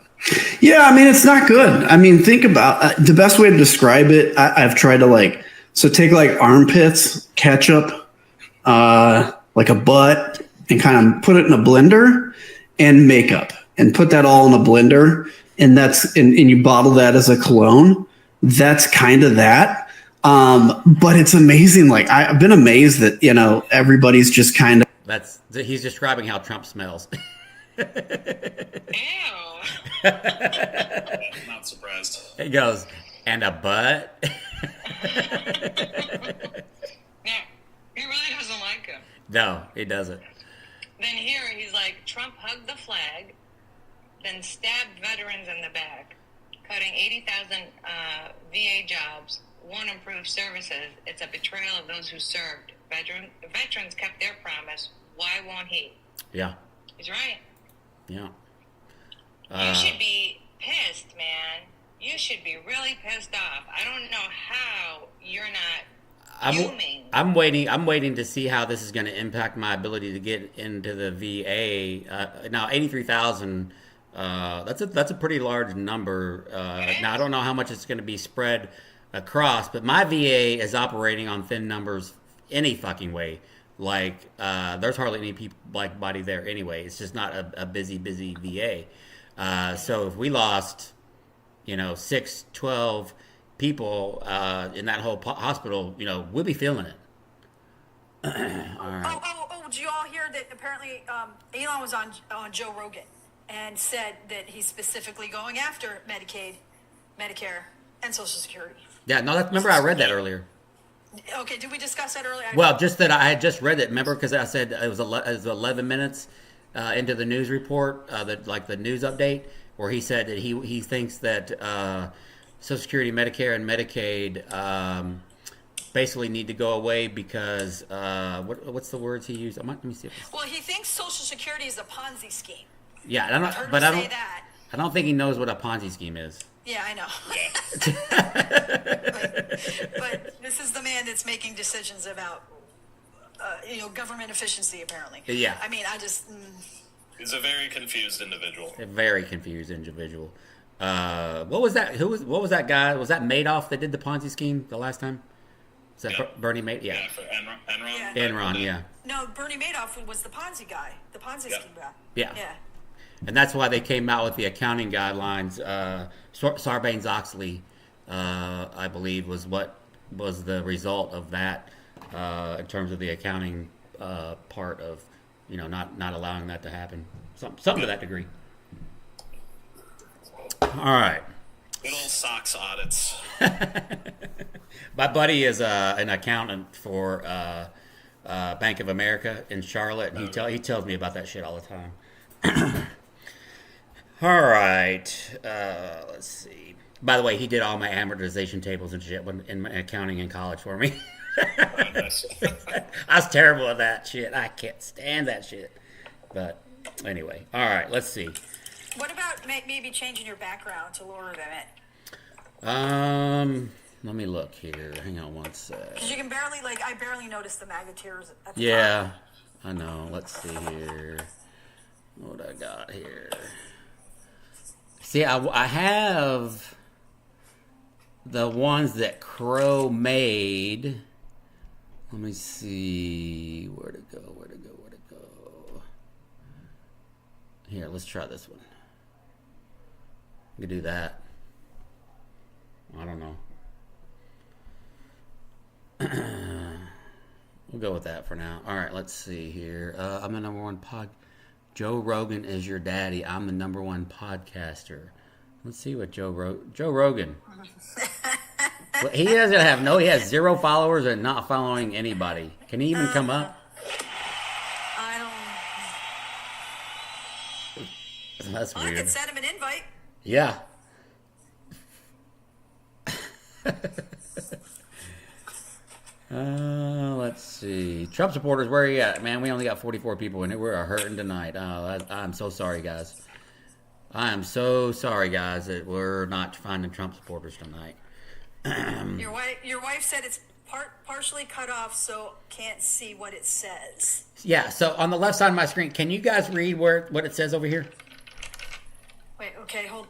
Yeah, I mean, it's not good. I mean, think about the best way to describe it. I've tried to take armpits, ketchup, like a butt, and kind of put it in a blender, and makeup, and put that all in a blender, and and you bottle that as a cologne. That's kind of that. But it's amazing. Like I've been amazed that everybody's just kind of. He's describing how Trump smells. Ew. I'm not surprised. He goes, and a butt. No, it doesn't. Then here he's like, Trump hugged the flag, then stabbed veterans in the back, cutting 80,000 VA jobs, won't improve services. It's a betrayal of those who served. Veterans kept their promise. Why won't he? Yeah. He's right. Yeah. You should be pissed, man. You should be really pissed off. I don't know how you're not fuming. I'm waiting to see how this is going to impact my ability to get into the VA. Now, 83,000. That's a pretty large number. Now I don't know how much it's going to be spread across, but my VA is operating on thin numbers any fucking way. Like there's hardly any people like body there anyway. It's just not a busy VA. So if we lost, 6, 12 people in that whole hospital, we'll be feeling it. All right. Oh! Did you all hear that? Apparently, Elon was on Joe Rogan and said that he's specifically going after Medicaid, Medicare, and Social Security. Yeah, no, remember I read that earlier. Okay, did we discuss that earlier? Well, just that I had just read it. Remember, because I said it was 11 minutes into the news report, the news update, where he said that he thinks that Social Security, Medicare, and Medicaid basically need to go away because what's the words he used? Let me see. Well, he thinks Social Security is a Ponzi scheme. Yeah, I don't think he knows what a Ponzi scheme is. Yeah, I know. but this is the man that's making decisions about, government efficiency. Apparently. Yeah. I mean, I just. He's a very confused individual. A very confused individual. What was that? What was that guy? Was that Madoff that did the Ponzi scheme the last time? Is that Bernie Madoff? Yeah. Yeah, for Enron. Enron, yeah. No, Bernie Madoff was the Ponzi guy, the Ponzi scheme guy. Yeah. Yeah. And that's why they came out with the accounting guidelines. Sarbanes-Oxley, I believe, was what was the result of that in terms of the accounting part of, not allowing that to happen. Something to that degree. All right. Good old SOX audits. My buddy is an accountant for Bank of America in Charlotte, and he tells me about that shit all the time. All right. Let's see. By the way, he did all my amortization tables and shit in my accounting in college for me. I was terrible at that shit. I can't stand that shit. But anyway, all right. Let's see. What about maybe changing your background to lower limit? Let me look here. Hang on one sec. Because you can barely, I barely noticed the maggot tears at the Yeah, top. I know. Let's see here. What I got here. See, I have the ones that Crow made. Let me see. Where to go. Here, let's try this one. We can do that. I don't know. We'll go with that for now. All right, let's see here. I'm the number one Joe Rogan is your daddy. I'm the number one podcaster. Let's see what Joe Rogan. Well, he doesn't have he has 0 followers and not following anybody. Can he even come up? I don't. That's weird. I could send him an invite. Yeah. Let's see. Trump supporters, where are you at? Man, we only got 44 people in it. We're hurting tonight. I'm so sorry, guys. I am so sorry, guys, that we're not finding Trump supporters tonight. Your wife said it's partially cut off, so can't see what it says. Yeah, so on the left side of my screen, can you guys read what it says over here? Wait, okay, hold.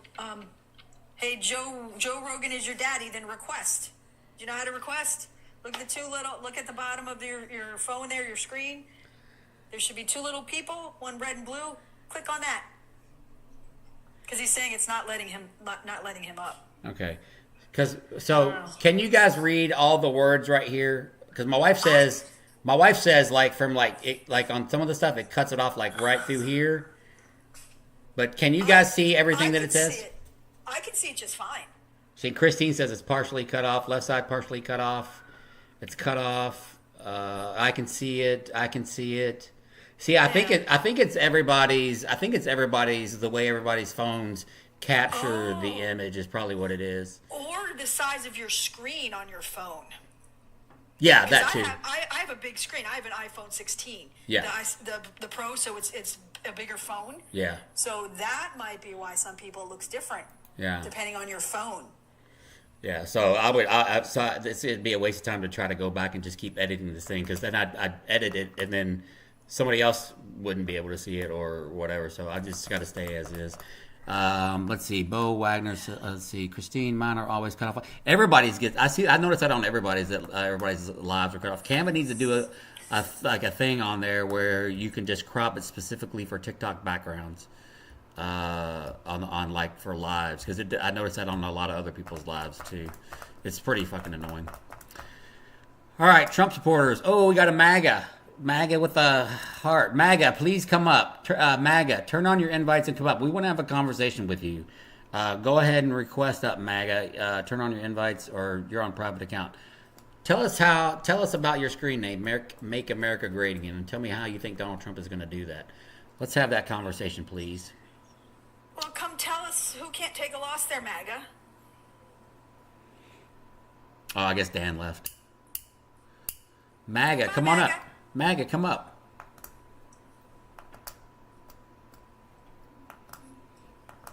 Hey, Joe Rogan is your daddy, then request. Do you know how to request? Look at look at the bottom of your phone there, your screen. There should be 2 little people, one red and blue. Click on that. Because he's saying it's not letting him up. Okay. Can you guys read all the words right here? Because my wife says from on some of the stuff it cuts it off right through here. But can you guys see everything that it says? I can see it just fine. See, Christine says it's partially cut off. Left side partially cut off. It's cut off. I can see it. I can see it. See, I think it's everybody's. I think it's everybody's. The way everybody's phones capture the image is probably what it is. Or the size of your screen on your phone. Yeah, that too. I have a big screen. I have an iPhone 16. Yeah. The Pro, so it's a bigger phone. Yeah. So that might be why some people it looks different. Yeah. Depending on your phone. Yeah. So it'd be a waste of time to try to go back and just keep editing this thing because then I'd edit it and then somebody else wouldn't be able to see it or whatever. So I just got to stay as is. Let's see. Bo Wagner. Let's see. Christine, mine are always cut off. Everybody's gets. I noticed that on everybody's lives are cut off. Canva needs to do a thing on there where you can just crop it specifically for TikTok backgrounds. On like for lives because I noticed that on a lot of other people's lives too. It's pretty fucking annoying. All right, Trump supporters. Oh, we got a MAGA with a heart. MAGA, please come up. MAGA, turn on your invites and come up. We want to have a conversation with you. Go ahead and request up, MAGA. Turn on your invites or you're on private account. Tell us about your screen name, Make America Great Again, and tell me how you think Donald Trump is going to do that. Let's have that conversation, please. Well, come tell us who can't take a loss there, MAGA. Oh, I guess Dan left. MAGA, come on up. MAGA, come up.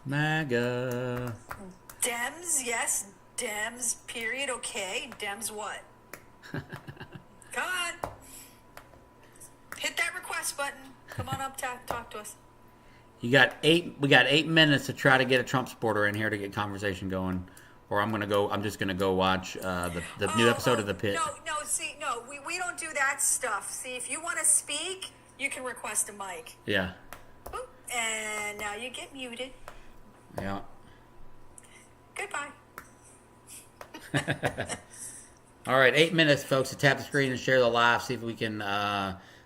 MAGA. Dems, yes. Dems, period. Okay. Dems what? Come on. Hit that request button. Come on up, talk to us. We got 8 minutes to try to get a Trump supporter in here to get conversation going. Or I'm just gonna go watch the new episode of The Pit. No, we don't do that stuff. See, if you want to speak, you can request a mic. Yeah. Boop, and now you get muted. Yeah. Goodbye. All right, 8 minutes, folks, to tap the screen and share the live. See if we can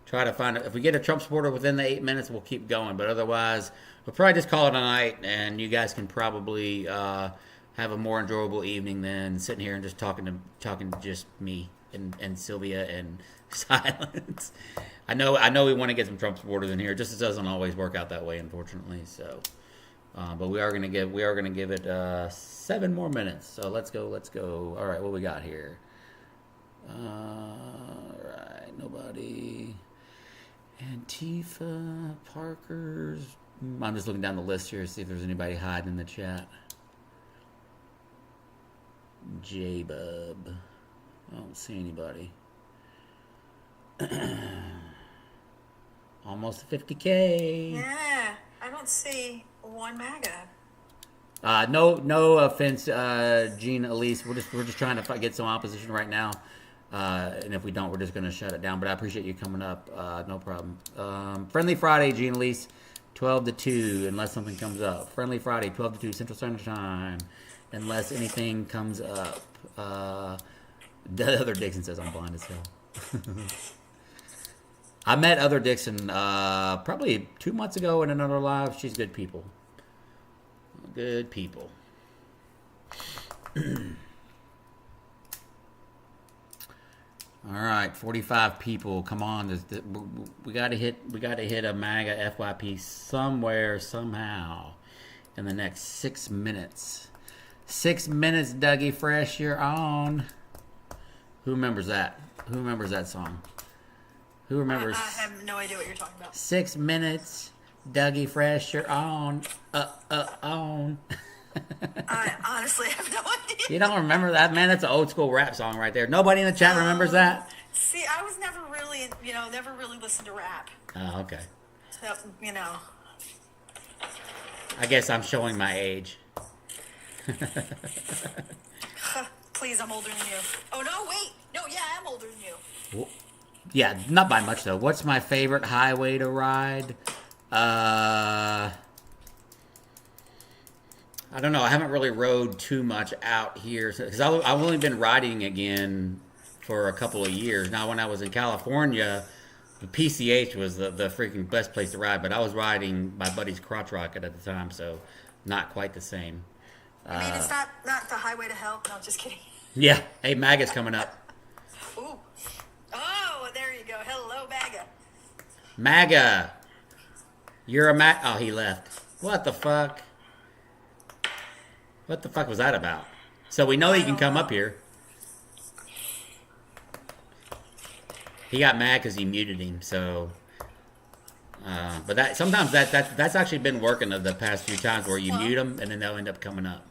try to find it. If we get a Trump supporter within the 8 minutes, we'll keep going. But otherwise, we'll probably just call it a night, and you guys can probably have a more enjoyable evening than sitting here and just talking to just me and Sylvia and silence. I know we want to get some Trump supporters in here. It just doesn't always work out that way, unfortunately. So, but we are gonna give it 7 more minutes. So let's go. All right, what we got here? All right, nobody. Antifa, Parkers. I'm just looking down the list here to see if there's anybody hiding in the chat. J-Bub. I don't see anybody. Almost 50K. Yeah, I don't see one MAGA. No offense, Gene, Elise. We're just trying to get some opposition right now. And if we don't, we're just going to shut it down. But I appreciate you coming up. No problem. Friendly Friday, Gene, Elise. 12 to 2, unless something comes up. Friendly Friday, 12 to 2, Central Standard Time. Unless anything comes up. The other Dixon says I'm blind as hell. I met Other Dixon probably 2 months ago in another live. She's good people. Good people. All right, 45 people. Come on, we gotta hit a MAGA FYP somewhere somehow in the next 6 minutes. 6 minutes, Dougie Fresh, you're on. Who remembers that? Who remembers that song? Who remembers? I have no idea what you're talking about. 6 minutes, Dougie Fresh, you're on. On. I honestly have no idea. You don't remember that, man? That's an old school rap song right there. Nobody in the chat remembers that? See, I was never really, never really listened to rap. Oh, okay. So, I guess I'm showing my age. Please, I'm older than you. Oh, no, wait. No, yeah, I'm older than you. Well, yeah, not by much, though. What's my favorite highway to ride? I don't know. I haven't really rode too much out here because I've only been riding again for a couple of years. Now, when I was in California, the PCH was the freaking best place to ride, but I was riding my buddy's crotch rocket at the time, so not quite the same. I mean, it's not the highway to hell. No, just kidding. Yeah. Hey, MAGA's coming up. Ooh. Oh, MAGA. You're a MAGA. Oh, he left. What the fuck? What the fuck was that about? So we know he can come up here. He got mad because he muted him. So, but that sometimes that's actually been working of the past few times where you mute them and then they'll end up coming up.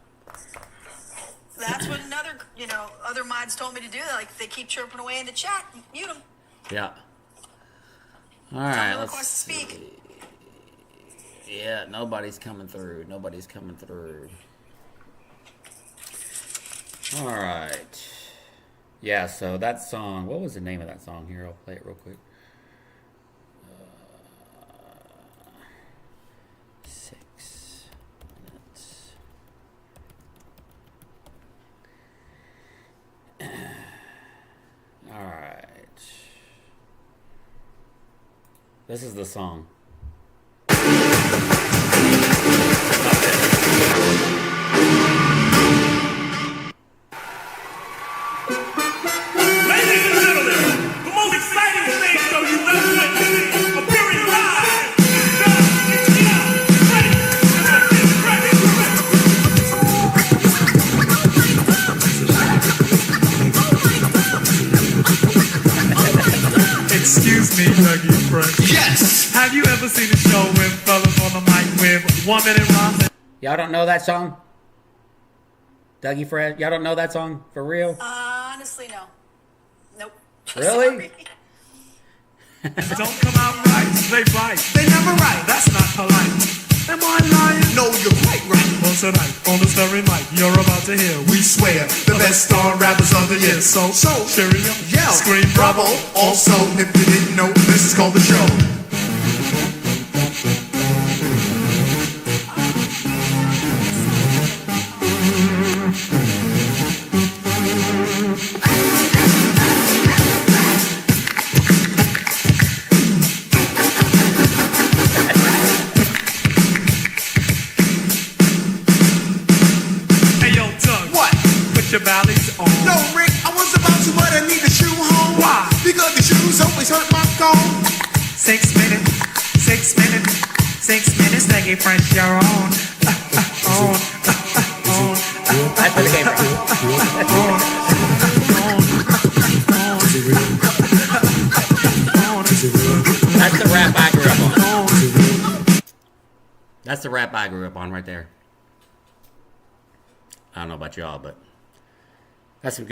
That's what other mods told me to do. Like they keep chirping away in the chat. Mute them. Yeah. All right. Let's speak. Yeah, nobody's coming through. Nobody's coming through. All right. Yeah, so that song, what was the name of that song? Here, I'll play it real quick. 6 minutes. All right. This is the song. Excuse me, Dougie Fresh. Yes! Have you ever seen a show with fellas on the mic with 1 minute rhymes? Y'all don't know that song? Dougie Fresh? Y'all don't know that song? For real? Honestly, no. Nope. Really? Don't come out right, they right. They never right, that's not polite. Am I lying? No, you're quite right. Well, tonight, on the story mic, you're about to hear, we swear, the best star rappers of the year. So, cheerio, yell, scream bravo. Also, if you didn't know, this is called the show. Your valleys on. No, Rick, I was about to, but I need a shoe home. Why? Because the shoes always hurt my phone. 6 minutes, 6 minutes, 6 minutes, Dougie Fresh, you're on. That's where the game That's the rap I grew up on. That's the rap I grew up on right there. I don't know about y'all, but that's some good.